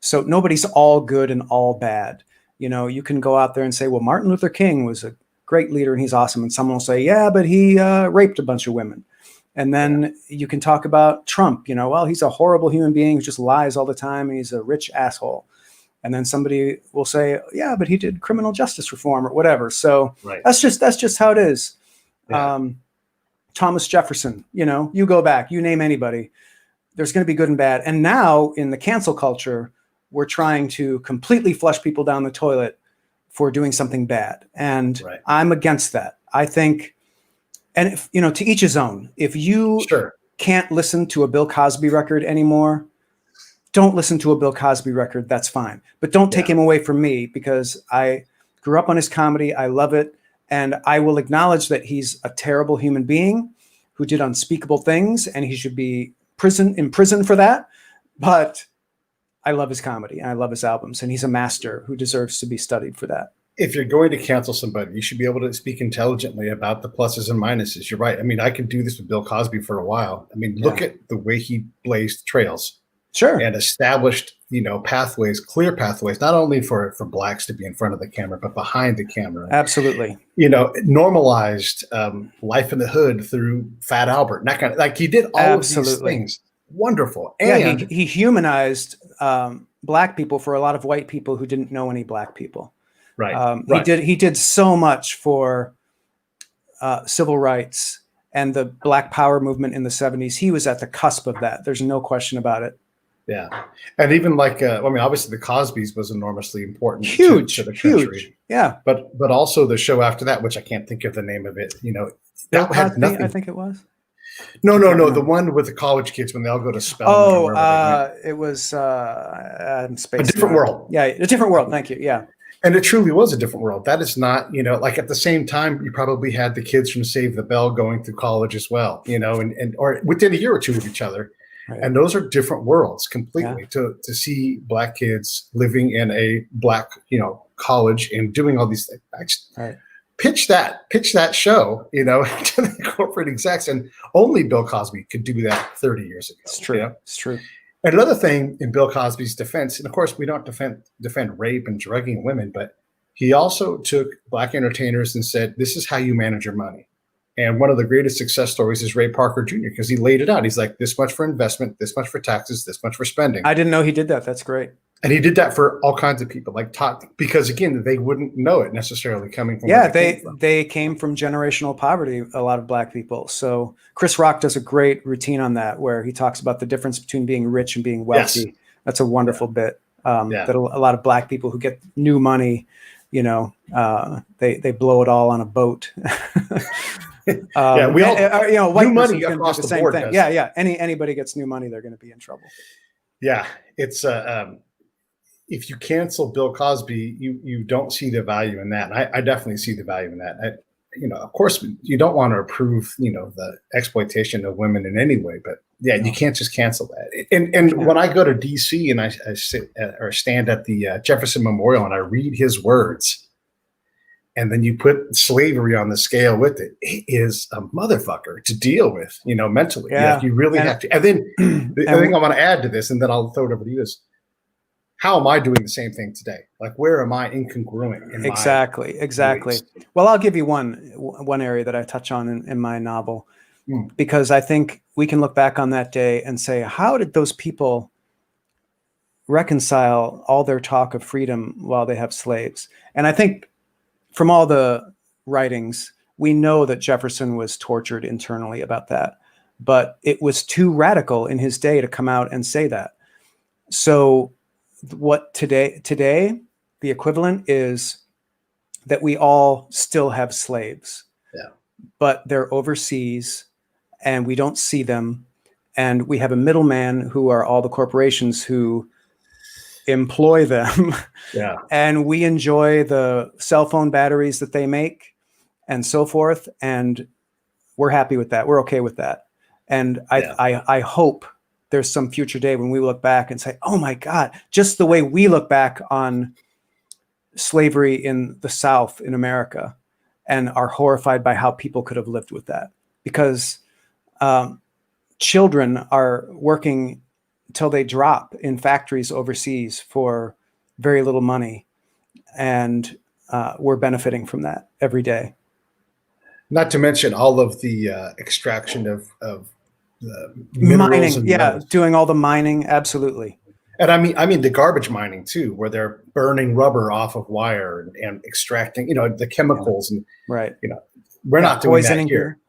Speaker 1: So nobody's all good and all bad. You can go out there and say, well, Martin Luther King was a great leader and he's awesome. And someone will say, yeah, but he raped a bunch of women. And then you can talk about Trump, well, he's a horrible human being who just lies all the time and he's a rich asshole. And then somebody will say, yeah, but he did criminal justice reform or whatever. So that's just how it is. Yeah. Thomas Jefferson, you go back, you name anybody, there's going to be good and bad. And now in the cancel culture, we're trying to completely flush people down the toilet for doing something bad. And I'm against that. I think, and if, to each his own. If you can't listen to a Bill Cosby record anymore, don't listen to a Bill Cosby record. That's fine. But don't take him away from me, because I grew up on his comedy. I love it. And I will acknowledge that he's a terrible human being who did unspeakable things, and he should be in prison for that. But I love his comedy and I love his albums, and he's a master who deserves to be studied for that. If
Speaker 2: you're going to cancel somebody, you should be able to speak intelligently about the pluses and minuses. You're right. I mean, I could do this with Bill Cosby for a while. I mean, look at the way he blazed trails and established, pathways, clear pathways, not only for blacks to be in front of the camera, but behind the camera.
Speaker 1: Absolutely.
Speaker 2: Normalized life in the hood through Fat Albert, and that kind of, like, he did all of these things. Wonderful. And
Speaker 1: he humanized black people for a lot of white people who didn't know any black people. He did so much for civil rights and the Black Power movement in the 70s. He was at the cusp of that. There's no question about it.
Speaker 2: Yeah. And even like, obviously the Cosbys was enormously important.
Speaker 1: Huge,
Speaker 2: to the country.
Speaker 1: Huge. Yeah.
Speaker 2: But also the show after that, which I can't think of the name of it, that had nothing.
Speaker 1: I think it was.
Speaker 2: No. The one with the college kids when they all go to Spelman.
Speaker 1: Oh, it was Space.
Speaker 2: A Different World.
Speaker 1: Yeah, A Different World. Thank you. Yeah.
Speaker 2: And it truly was a different world. That is not, like at the same time, you probably had the kids from Save the Bell going through college as well, or within a year or two of each other. Right. And those are different worlds completely. To see black kids living in a black, college and doing all these things. Pitch that show, to the corporate execs, and only Bill Cosby could do that 30 years ago.
Speaker 1: It's true. It's true.
Speaker 2: And another thing in Bill Cosby's defense, and of course we don't defend rape and drugging women, but he also took black entertainers and said, this is how you manage your money. And one of the greatest success stories is Ray Parker Jr., because he laid it out. He's like, this much for investment, this much for taxes, this much for spending.
Speaker 1: I didn't know he did that. That's great.
Speaker 2: And he did that for all kinds of people, like because again, they wouldn't know it necessarily coming from.
Speaker 1: Yeah, they came from generational poverty, a lot of black people. So Chris Rock does a great routine on that, where he talks about the difference between being rich and being wealthy. Yes. That's a wonderful bit. That a lot of black people who get new money, you know, they blow it all on a boat.
Speaker 2: We all,
Speaker 1: you know, white
Speaker 2: new money
Speaker 1: person's
Speaker 2: across
Speaker 1: do
Speaker 2: the
Speaker 1: same
Speaker 2: board.
Speaker 1: thing. Yeah. Anybody gets new money, they're going to be in trouble.
Speaker 2: Yeah, it's if you cancel Bill Cosby, you don't see the value in that. And I definitely see the value in that. You know, of course, you don't want to approve, you know, the exploitation of women in any way, but yeah, you can't just cancel that. And when I go to DC and I sit or stand at the Jefferson Memorial and I read his words, and then you put slavery on the scale with it, it is a motherfucker to deal with, you know, mentally. Yeah, you really have to. And then the thing I want to add to this, and then I'll throw it over to you, is how am I doing the same thing today? Like, where am I incongruent? In
Speaker 1: exactly. Well, I'll give you one area that I touch on in my novel, because I think we can look back on that day and say, how did those people reconcile all their talk of freedom while they have slaves? And I think from all the writings, we know that Jefferson was tortured internally about that, but it was too radical in his day to come out and say that. So what today, the equivalent is that we all still have slaves, but they're overseas and we don't see them. And we have a middleman who are all the corporations who employ them. And we enjoy the cell phone batteries that they make and so forth. And we're happy with that. We're okay with that. And I hope there's some future day when we look back and say, oh my God, just the way we look back on slavery in the South in America and are horrified by how people could have lived with that. Because children are working till they drop in factories overseas for very little money. And we're benefiting from that every day. Not
Speaker 2: to mention all of the extraction of the
Speaker 1: mining, and doing all the mining, absolutely.
Speaker 2: And I mean the garbage mining too, where they're burning rubber off of wire and extracting, you know, the chemicals and you know, we're not doing that here.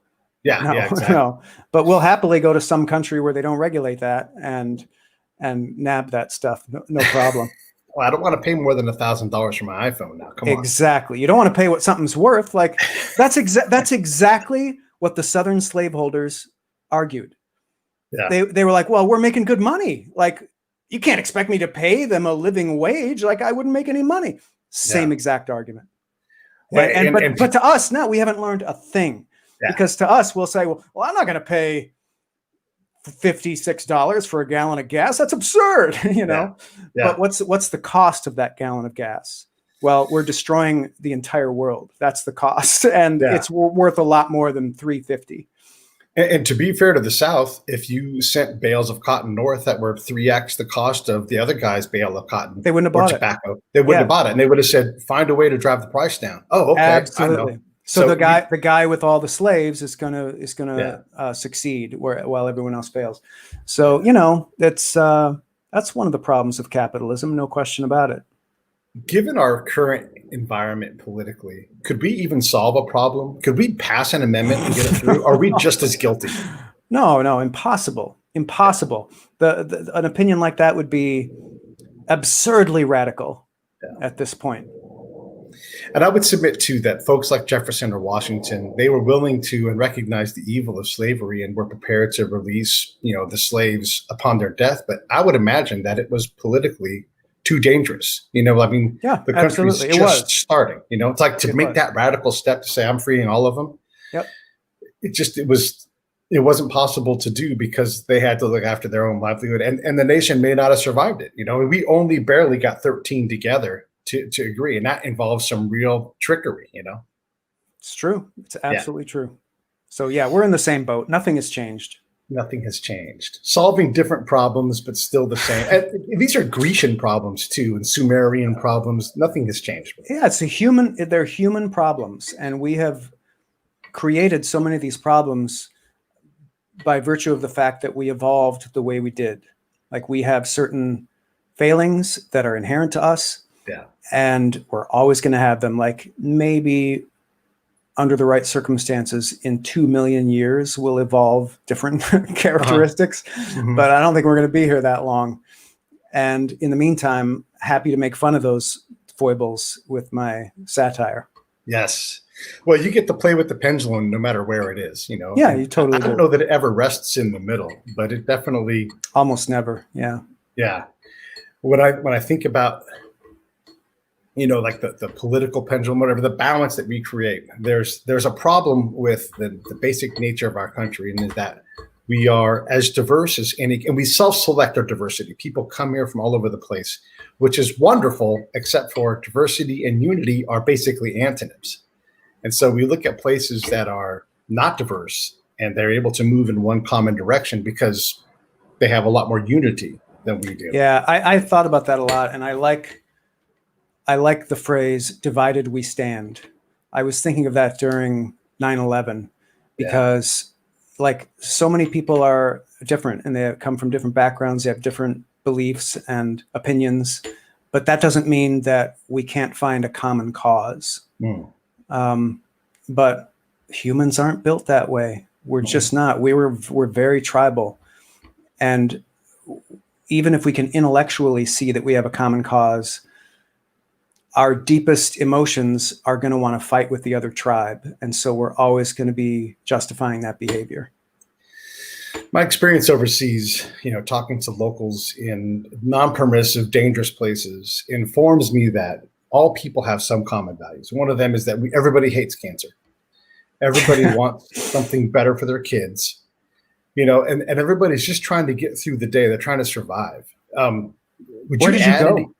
Speaker 2: Exactly.
Speaker 1: No, but we'll happily go to some country where they don't regulate that and nab that stuff, no problem.
Speaker 2: Well, I don't want to pay more than $1,000 for my iPhone now. Come on.
Speaker 1: Exactly. You don't want to pay what something's worth. Like that's exactly what the Southern slaveholders argued. They were like, well, we're making good money. Like, you can't expect me to pay them a living wage. Like, I wouldn't make any money. Same exact argument. But to us, no, we haven't learned a thing. Because to us, we'll say, well, I'm not going to pay $56 for a gallon of gas. That's absurd, you know? But what's the cost of that gallon of gas? Well, we're destroying the entire world. That's the cost. And it's worth a lot more than $3.50.
Speaker 2: And to be fair to the South, if you sent bales of cotton north that were 3x the cost of the other guy's bale of cotton,
Speaker 1: they wouldn't have bought
Speaker 2: tobacco, they wouldn't have bought it, and they would have said, "Find a way to drive the price down." Oh, okay,
Speaker 1: absolutely. So the guy with all the slaves is gonna succeed while everyone else fails. So you know that's one of the problems of capitalism, no question about it.
Speaker 2: Given our current environment politically, could we even solve a problem? Could we pass an amendment and get it through? Are we just as guilty?
Speaker 1: No, impossible. An opinion like that would be absurdly radical at this point.
Speaker 2: And I would submit too that folks like Jefferson or Washington, they were willing to and recognize the evil of slavery and were prepared to release, you know, the slaves upon their death. But I would imagine that it was politically too dangerous. You know, I mean, the country's just starting, you know, it's like to make that radical step to say, I'm freeing all of them. It wasn't possible to do because they had to look after their own livelihood and the nation may not have survived it. You know, we only barely got 13 together to agree. And that involves some real trickery, you know?
Speaker 1: It's true. It's absolutely true. So we're in the same boat. Nothing has changed.
Speaker 2: Nothing has changed. Solving different problems, but still the same. And these are Grecian problems too, and Sumerian problems. Nothing has changed.
Speaker 1: Yeah, they're human problems. And we have created so many of these problems by virtue of the fact that we evolved the way we did. Like we have certain failings that are inherent to us. And we're always going to have them. Like maybe under the right circumstances in 2 million years will evolve different characteristics, but I don't think we're going to be here that long. And in the meantime, happy to make fun of those foibles with my satire.
Speaker 2: Yes. Well, you get to play with the pendulum no matter where it is, you know.
Speaker 1: Yeah,
Speaker 2: And
Speaker 1: you totally
Speaker 2: I don't
Speaker 1: do.
Speaker 2: know that it ever rests in the middle, but it definitely.
Speaker 1: Almost never. Yeah.
Speaker 2: Yeah. When I think about, you know, like the political pendulum, whatever, the balance that we create, there's a problem with the basic nature of our country, and is that we are as diverse as any, and we self-select our diversity. People come here from all over the place, which is wonderful, except for diversity and unity are basically antonyms. And so we look at places that are not diverse, and they're able to move in one common direction because they have a lot more unity than we do.
Speaker 1: Yeah, I thought about that a lot, and I like the phrase "divided we stand." I was thinking of that during 9/11 because, like, so many people are different, and they come from different backgrounds. They have different beliefs and opinions, but that doesn't mean that we can't find a common cause. But humans aren't built that way. We're just not. We're very tribal, and even if we can intellectually see that we have a common cause, our deepest emotions are going to want to fight with the other tribe. And so we're always going to be justifying that behavior.
Speaker 2: My experience overseas, you know, talking to locals in non-permissive, dangerous places, informs me that all people have some common values. One of them is that everybody hates cancer. Everybody wants something better for their kids, you know, and everybody's just trying to get through the day. They're trying to survive.
Speaker 1: Where did you go?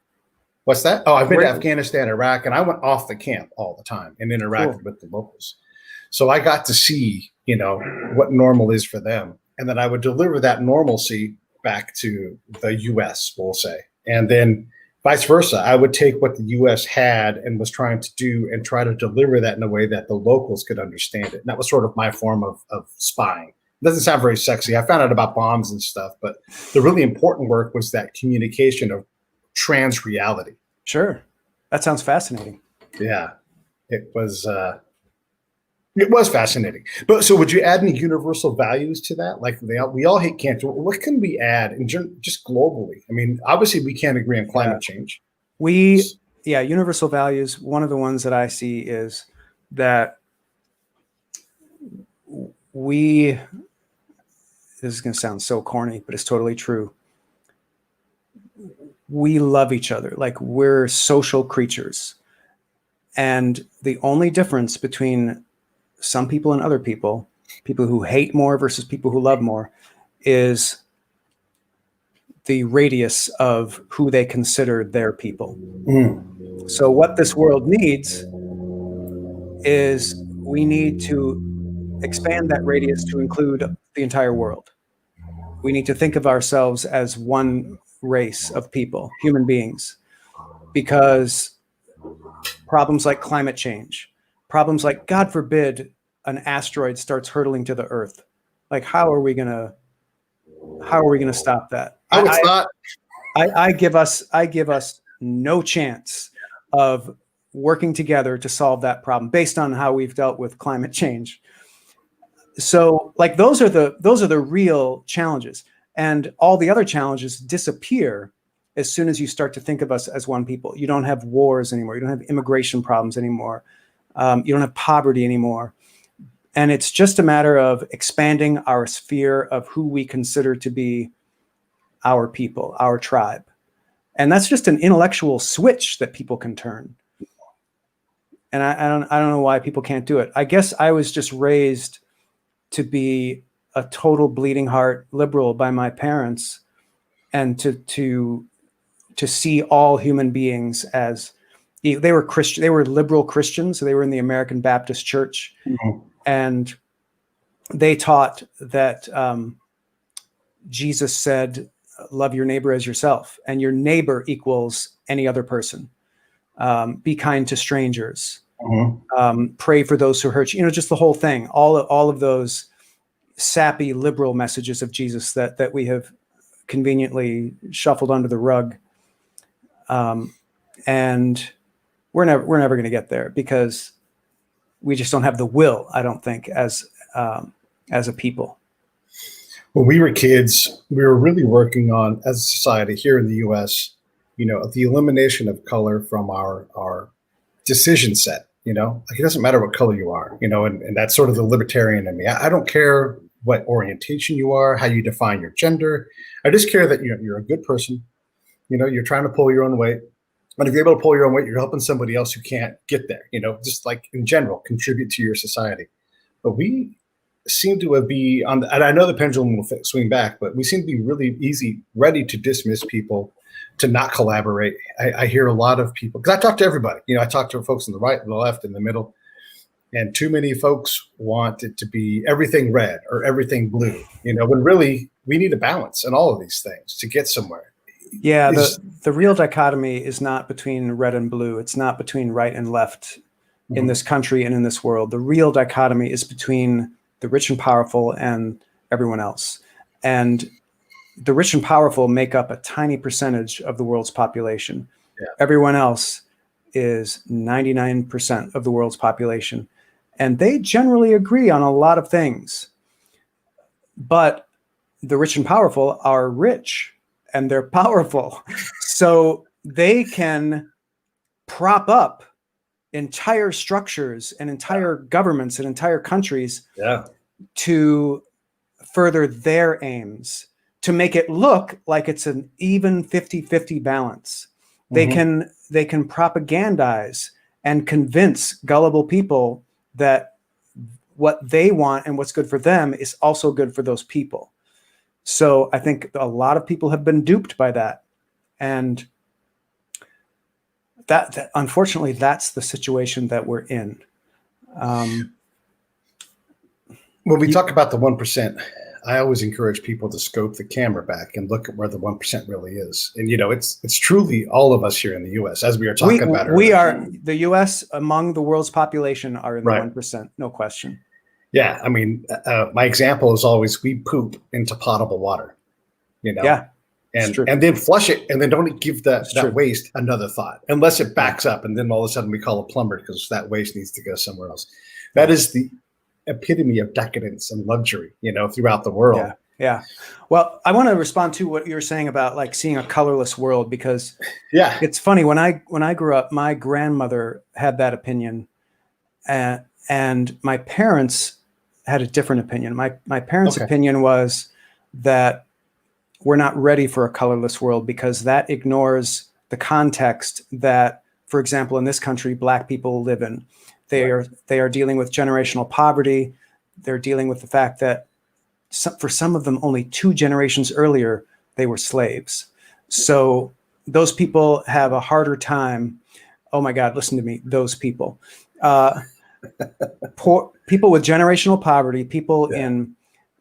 Speaker 2: What's that? Oh, I've been to Afghanistan, Iraq, and I went off the camp all the time and interacted with the locals. So I got to see, you know, what normal is for them. And then I would deliver that normalcy back to the US, we'll say. And then vice versa. I would take what the US had and was trying to do and try to deliver that in a way that the locals could understand it. And that was sort of my form of spying. It doesn't sound very sexy. I found out about bombs and stuff, but the really important work was that communication of trans reality.
Speaker 1: Sure. That sounds fascinating.
Speaker 2: Yeah, it was fascinating. But so would you add any universal values to that? Like we all hate cancer. What can we add in just globally? I mean, obviously we can't agree on climate change.
Speaker 1: Universal values. One of the ones that I see is that this is going to sound so corny, but it's totally true. We love each other. Like, we're social creatures. And the only difference between some people and other people, people who hate more versus people who love more, is the radius of who they consider their people. So what this world needs is we need to expand that radius to include the entire world. We need to think of ourselves as one race of people, human beings, because problems like climate change, problems like, God forbid, an asteroid starts hurtling to the Earth. Like, how are we gonna stop that? I give us no chance of working together to solve that problem based on how we've dealt with climate change. So, like, those are the real challenges, and all the other challenges disappear as soon as you start to think of us as one people. You don't have wars anymore. You don't have immigration problems anymore. You don't have poverty anymore. And it's just a matter of expanding our sphere of who we consider to be our people, our tribe. And that's just an intellectual switch that people can turn. And I don't know why people can't do it. I guess I was just raised to be a total bleeding heart liberal by my parents, and to see all human beings as they were Christian. They were liberal Christians. So they were in the American Baptist Church, and they taught that Jesus said, "Love your neighbor as yourself," and your neighbor equals any other person. Be kind to strangers. Pray for those who hurt you. You know, just the whole thing. All of those sappy liberal messages of Jesus that we have conveniently shuffled under the rug. And we're never going to get there because we just don't have the will, I don't think, as a people.
Speaker 2: When we were kids, we were really working on, as a society here in the U.S., the elimination of color from our decision set. Like it doesn't matter what color you are. And that's sort of the libertarian in me. I don't care what orientation you are, how you define your gender. I just care that you're a good person. You're trying to pull your own weight. And if you're able to pull your own weight, you're helping somebody else who can't get there. Just like in general, contribute to your society. But we seem to be and I know the pendulum will swing back, but we seem to be really ready to dismiss people, to not collaborate. I hear a lot of people, because I talk to everybody. I talk to folks on the right, the left, and the middle. And too many folks want it to be everything red or everything blue, when really we need a balance in all of these things to get somewhere.
Speaker 1: Yeah, the real dichotomy is not between red and blue. It's not between right and left in this country and in this world. The real dichotomy is between the rich and powerful and everyone else. And the rich and powerful make up a tiny percentage of the world's population. Yeah. Everyone else is 99% of the world's population. And they generally agree on a lot of things. But the rich and powerful are rich and they're powerful. So they can prop up entire structures and entire governments and entire countries to further their aims, to make it look like it's an even 50-50 balance. They can propagandize and convince gullible people that what they want and what's good for them is also good for those people. So I think a lot of people have been duped by that. And that unfortunately, that's the situation that we're in.
Speaker 2: When we talk about the 1%, I always encourage people to scope the camera back and look at where the 1% really is. And, it's truly all of us here in the U.S., as we are talking about earlier.
Speaker 1: We are, the U.S. among the world's population are in the 1%, no question.
Speaker 2: Yeah. I mean, my example is always we poop into potable water,
Speaker 1: Yeah.
Speaker 2: And then flush it, and then don't give that waste another thought, unless it backs up, and then all of a sudden we call a plumber because that waste needs to go somewhere else. That is the epitome of decadence and luxury, throughout the world.
Speaker 1: Yeah. Well, I want to respond to what you're saying about like seeing a colorless world, because it's funny, when I grew up, my grandmother had that opinion, and my parents had a different opinion. My parents' opinion was that we're not ready for a colorless world because that ignores the context that, for example, in this country, Black people live in. They are dealing with generational poverty. They're dealing with the fact that for some of them, only 2 generations earlier, they were slaves. So those people have a harder time. Oh my God, listen to me, those people. Poor people with generational poverty, people in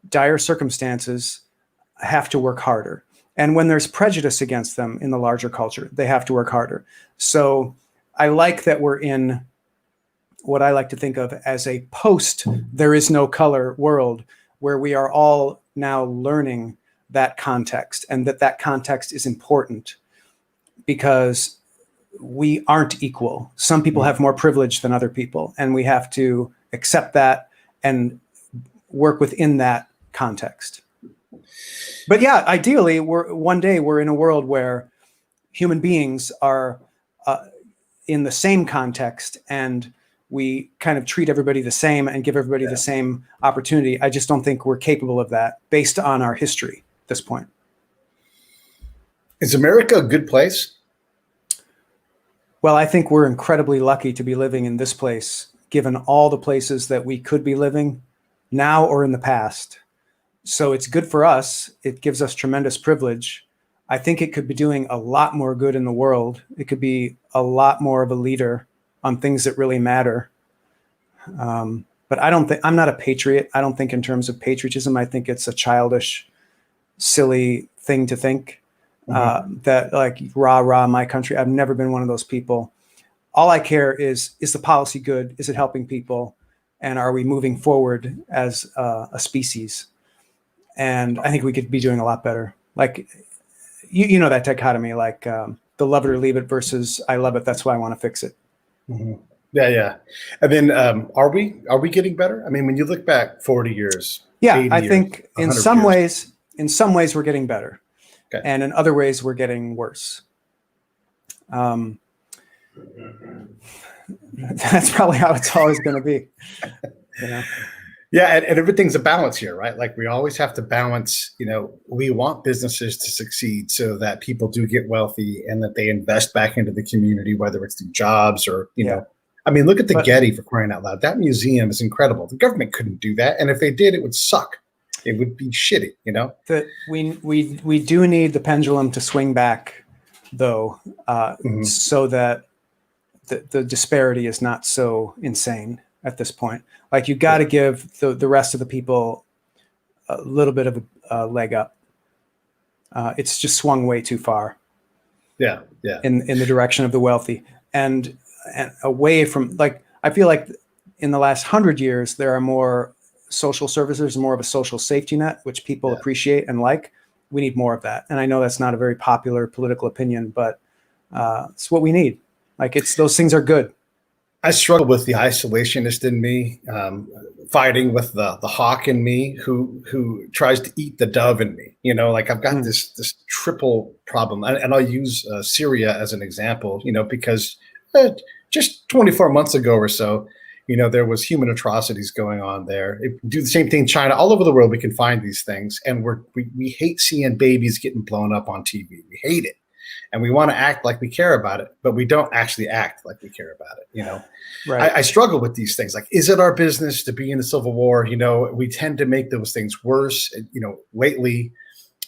Speaker 1: dire circumstances have to work harder. And when there's prejudice against them in the larger culture, they have to work harder. So I like that we're in what I like to think of as a post there is no color world, where we are all now learning that context, and that context is important because we aren't equal. Some people have more privilege than other people, and we have to accept that and work within that context. But yeah, ideally, one day we're in a world where human beings are in the same context, and we kind of treat everybody the same and give everybody the same opportunity. I just don't think we're capable of that based on our history at this point.
Speaker 2: Is America a good place?
Speaker 1: Well, I think we're incredibly lucky to be living in this place, given all the places that we could be living now or in the past. So it's good for us. It gives us tremendous privilege. I think it could be doing a lot more good in the world. It could be a lot more of a leader on things that really matter. But I'm not a patriot. I don't think in terms of patriotism. I think it's a childish, silly thing to think that like, rah, my country. I've never been one of those people. All I care is the policy good? Is it helping people? And are we moving forward as a species? And I think we could be doing a lot better. Like, you know, that dichotomy, like the love it or leave it versus I love it, that's why I want to fix it.
Speaker 2: Yeah. And then are we getting better? I mean, when you look back 40 years,
Speaker 1: Yeah,
Speaker 2: 80
Speaker 1: I
Speaker 2: years,
Speaker 1: think
Speaker 2: 100 years?
Speaker 1: in some ways we're getting better,
Speaker 2: Okay.
Speaker 1: and in other ways we're getting worse. That's probably how it's always going to be. You know?
Speaker 2: Yeah, and everything's a balance here, right? Like we always have to balance, we want businesses to succeed so that people do get wealthy and that they invest back into the community, whether it's through jobs or, I mean, look at the Getty, for crying out loud. That museum is incredible. The government couldn't do that. And if they did, it would suck. It would be shitty,
Speaker 1: That we do need the pendulum to swing back, though, so that the disparity is not so insane at this point. Like you got to give the rest of the people a little bit of a leg up. It's just swung way too far.
Speaker 2: Yeah.
Speaker 1: In the direction of the wealthy and away from, like, I feel like in the last 100 years, there are more social services, more of a social safety net, which people appreciate and like. We need more of that. And I know that's not a very popular political opinion, but it's what we need. Like those things are good.
Speaker 2: I struggle with the isolationist in me, fighting with the hawk in me, who tries to eat the dove in me. Like I've got this triple problem, and I'll use Syria as an example. Because just 24 months ago or so, there was human atrocities going on there. If we do the same thing in China, all over the world, we can find these things, and we hate seeing babies getting blown up on TV. We hate it. And we want to act like we care about it, but we don't actually act like we care about it. Right. I struggle with these things. Like, is it our business to be in the Civil War? We tend to make those things worse. Lately,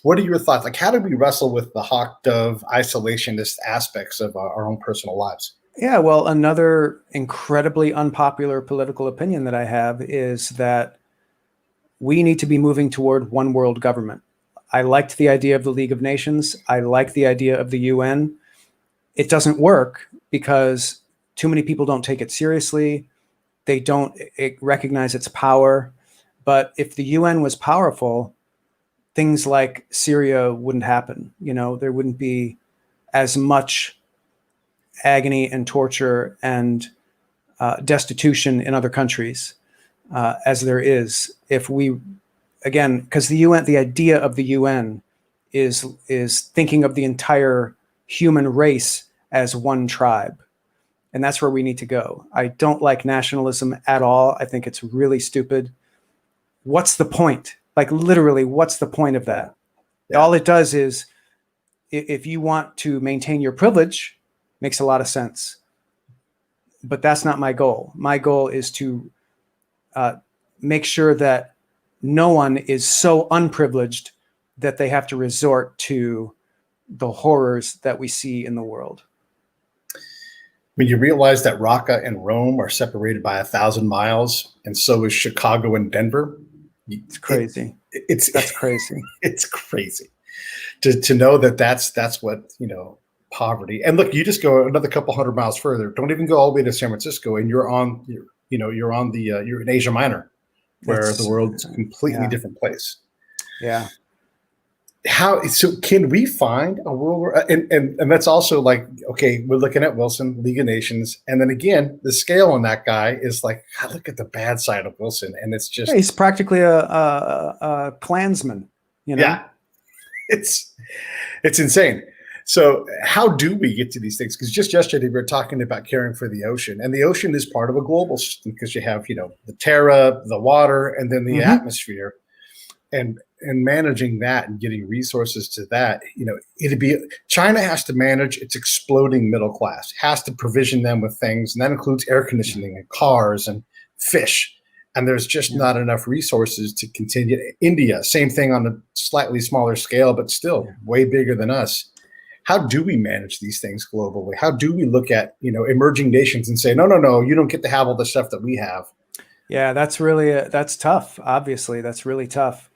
Speaker 2: what are your thoughts? Like, how do we wrestle with the hawk dove isolationist aspects of our own personal lives?
Speaker 1: Yeah, well, another incredibly unpopular political opinion that I have is that we need to be moving toward one world government. I liked the idea of the League of Nations. I like the idea of the UN. It doesn't work because too many people don't take it seriously. They don't recognize its power. But if the UN was powerful, things like Syria wouldn't happen. There wouldn't be as much agony and torture and destitution in other countries as there is if we. Again, because the idea of the UN is thinking of the entire human race as one tribe. And that's where we need to go. I don't like nationalism at all. I think it's really stupid. What's the point? Like literally, what's the point of that? Yeah. All it does is, if you want to maintain your privilege, makes a lot of sense. But that's not my goal. My goal is to make sure that no one is so unprivileged that they have to resort to the horrors that we see in the world.
Speaker 2: When you realize that Raqqa and Rome are separated by 1,000 miles, and so is Chicago and Denver,
Speaker 1: it's crazy. That's crazy.
Speaker 2: It's crazy to know that's what poverty. And look, you just go another couple hundred miles further. Don't even go all the way to San Francisco, and you're in Asia Minor, where the world's a completely different place.
Speaker 1: Yeah.
Speaker 2: So can we find a world where, and that's also like, okay, we're looking at Wilson, League of Nations. And then again, the scale on that guy is like, I look at the bad side of Wilson, and it's just,
Speaker 1: he's practically a Klansman,
Speaker 2: Yeah, it's insane. So how do we get to these things? Because just yesterday we were talking about caring for the ocean, and the ocean is part of a global system because you have, the terra, the water, and then the atmosphere, and managing that and getting resources to that, China has to manage its exploding middle class, has to provision them with things, and that includes air conditioning and cars and fish. And there's just not enough resources to continue. India, same thing on a slightly smaller scale, but still way bigger than us. How do we manage these things globally? How do we look at, emerging nations and say, no, you don't get to have all the stuff that we have?
Speaker 1: Yeah, that's tough. Obviously, that's really tough.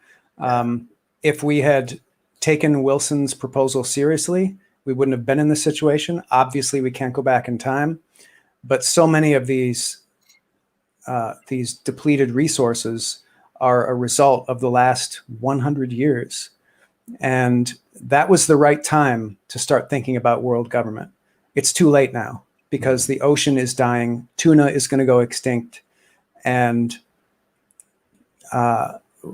Speaker 1: If we had taken Wilson's proposal seriously, we wouldn't have been in this situation. Obviously, we can't go back in time, but so many of these depleted resources are a result of the last 100 years. And that was the right time to start thinking about world government. It's too late now because the ocean is dying. Tuna is going to go extinct. And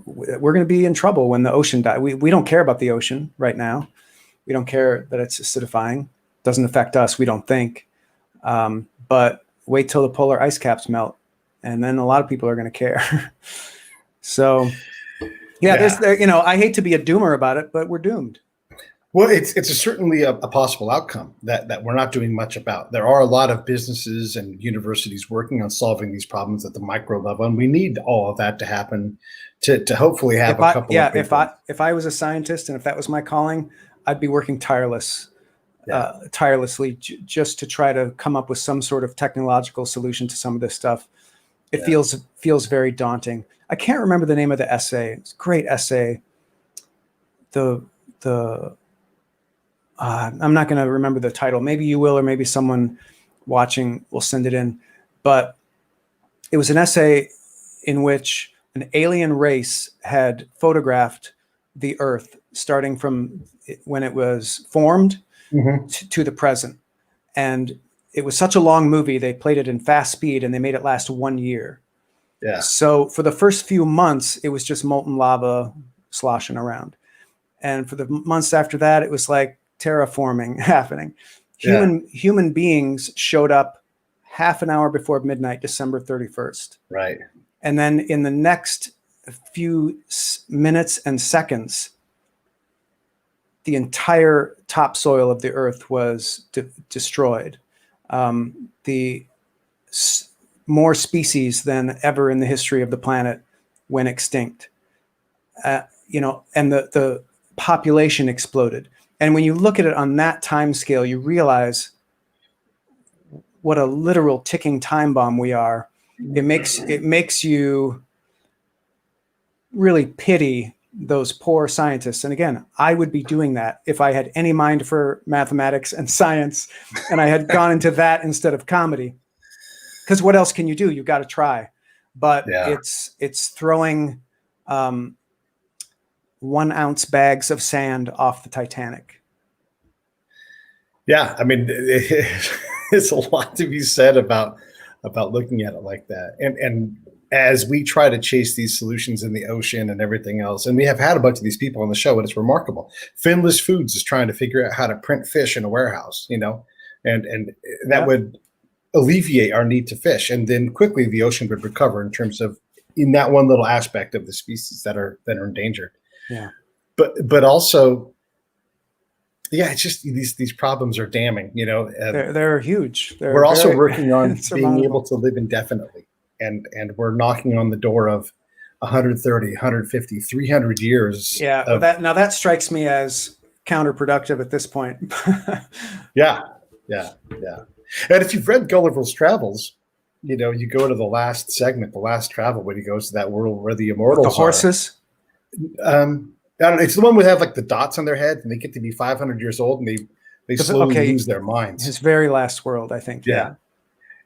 Speaker 1: we're going to be in trouble when the ocean dies. We don't care about the ocean right now. We don't care that it's acidifying. Doesn't affect us, we don't think. But wait till the polar ice caps melt, and then a lot of people are going to care. So, I hate to be a doomer about it, but we're doomed.
Speaker 2: Well, it's certainly a possible outcome that we're not doing much about. There are a lot of businesses and universities working on solving these problems at the micro level, and we need all of that to happen to hopefully have a couple.
Speaker 1: Yeah, if I was a scientist and if that was my calling, I'd be working tirelessly just to try to come up with some sort of technological solution to some of this stuff. It feels very daunting. I can't remember the name of the essay. It's a great essay. I'm not going to remember the title. Maybe you will, or maybe someone watching will send it in. But it was an essay in which an alien race had photographed the Earth starting from when it was formed to the present. And it was such a long movie, they played it in fast speed and they made it last 1 year.
Speaker 2: Yeah.
Speaker 1: So for the first few months, it was just molten lava sloshing around. And for the months after that, it was like terraforming happening. Human beings showed up half an hour before midnight, December 31st.
Speaker 2: Right.
Speaker 1: And then in the next few minutes and seconds, the entire topsoil of the earth was destroyed. More species than ever in the history of the planet went extinct. And the population exploded. And when you look at it on that time scale, you realize what a literal ticking time bomb we are. It makes you really pity those poor scientists. And again, I would be doing that if I had any mind for mathematics and science, and I had gone into that instead of comedy. Because what else can you do? You've got to try. But it's throwing 1 ounce bags of sand off the Titanic.
Speaker 2: Yeah, I mean, it's a lot to be said about looking at it like that. And as we try to chase these solutions in the ocean and everything else, and we have had a bunch of these people on the show, and it's remarkable. Finless Foods is trying to figure out how to print fish in a warehouse, and that would alleviate our need to fish, and then quickly the ocean would recover in terms of in that one little aspect of the species that are endangered.
Speaker 1: Yeah,
Speaker 2: but also, it's just these problems are damning.
Speaker 1: They're huge.
Speaker 2: We're also working on being able to live indefinitely, and we're knocking on the door of 130, 150, 300 years.
Speaker 1: Yeah, that strikes me as counterproductive at this point.
Speaker 2: Yeah. And if you've read Gulliver's Travels, you go to the last segment, the last travel, when he goes to that world where the immortals
Speaker 1: the horses.
Speaker 2: I don't know. It's the one where they have like the dots on their head, and they get to be 500 years old, and they slowly lose their minds.
Speaker 1: His very last world, I think.
Speaker 2: Yeah.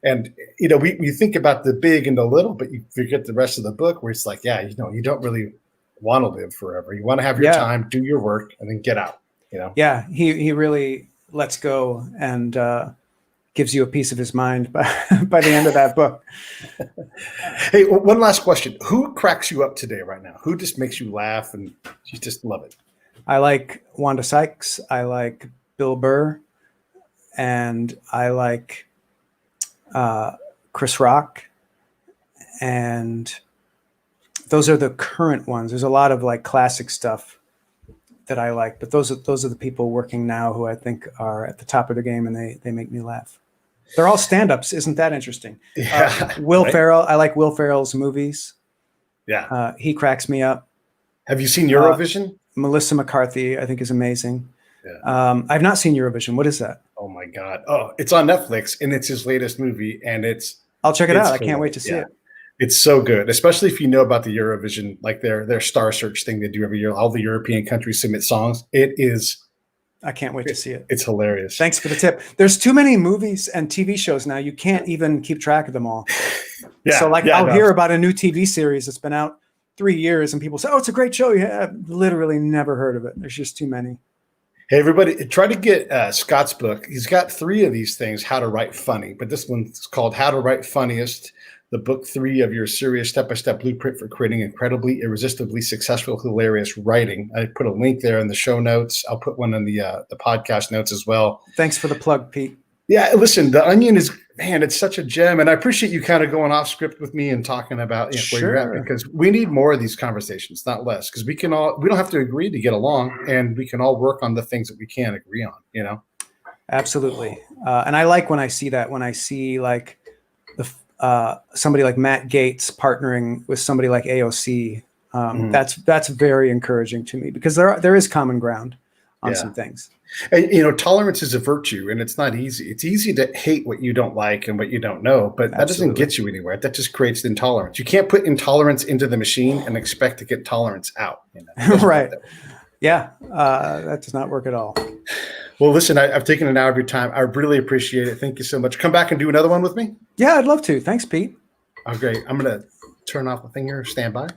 Speaker 2: And we think about the big and the little, but you forget the rest of the book, where it's like, you don't really want to live forever. You want to have your time, do your work, and then get out.
Speaker 1: Yeah, he really lets go and gives you a piece of his mind by the end of that book.
Speaker 2: Hey, one last question. Who cracks you up today right now? Who just makes you laugh and you just love it?
Speaker 1: I like Wanda Sykes. I like Bill Burr. And I like Chris Rock. And those are the current ones. There's a lot of like classic stuff that I like, but those are the people working now who I think are at the top of the game, and they make me laugh. They're all stand-ups. Isn't that interesting?
Speaker 2: Yeah,
Speaker 1: Will Ferrell. I like Will Ferrell's movies.
Speaker 2: Yeah.
Speaker 1: He cracks me up.
Speaker 2: Have you seen Eurovision?
Speaker 1: Melissa McCarthy, I think, is amazing.
Speaker 2: Yeah.
Speaker 1: I've not seen Eurovision. What is that?
Speaker 2: Oh my God. Oh, it's on Netflix, and it's his latest movie, and
Speaker 1: I'll check it out. I can't wait to see it.
Speaker 2: It's so good, especially if you know about the Eurovision, like their Star Search thing they do every year. All the European countries submit songs.
Speaker 1: I can't wait to see it.
Speaker 2: It's hilarious.
Speaker 1: Thanks for the tip. There's too many movies and TV shows now. You can't even keep track of them all. I'll hear about a new TV series that's been out 3 years, and people say, "Oh, it's a great show." Yeah, I've literally never heard of it. There's just too many.
Speaker 2: Hey, everybody, try to get Scott's book. He's got 3 of these things, How to Write Funny, but this one's called How to Write Funniest, the book 3 of your serious step-by-step blueprint for creating incredibly, irresistibly successful, hilarious writing. I put a link there in the show notes. I'll put one in the podcast notes as well.
Speaker 1: Thanks for the plug, Pete.
Speaker 2: Yeah, listen, The Onion is, man, it's such a gem. And I appreciate you kind of going off script with me and talking about where you're at, because we need more of these conversations, not less, because we don't have to agree to get along, and we can all work on the things that we can agree on,
Speaker 1: Absolutely. And I like when I see that, when I see like somebody like Matt Gaetz partnering with somebody like AOC, that's very encouraging to me, because there is common ground on some things.
Speaker 2: And tolerance is a virtue, and it's not easy. It's easy to hate what you don't like and what you don't know, but that doesn't get you anywhere. That just creates intolerance. You can't put intolerance into the machine and expect to get tolerance out.
Speaker 1: Right. Yeah. That does not work at all.
Speaker 2: Well, listen, I've taken an hour of your time. I really appreciate it. Thank you so much. Come back and do another one with me.
Speaker 1: Yeah, I'd love to. Thanks, Pete.
Speaker 2: Okay. I'm going to turn off the thing here. Stand by.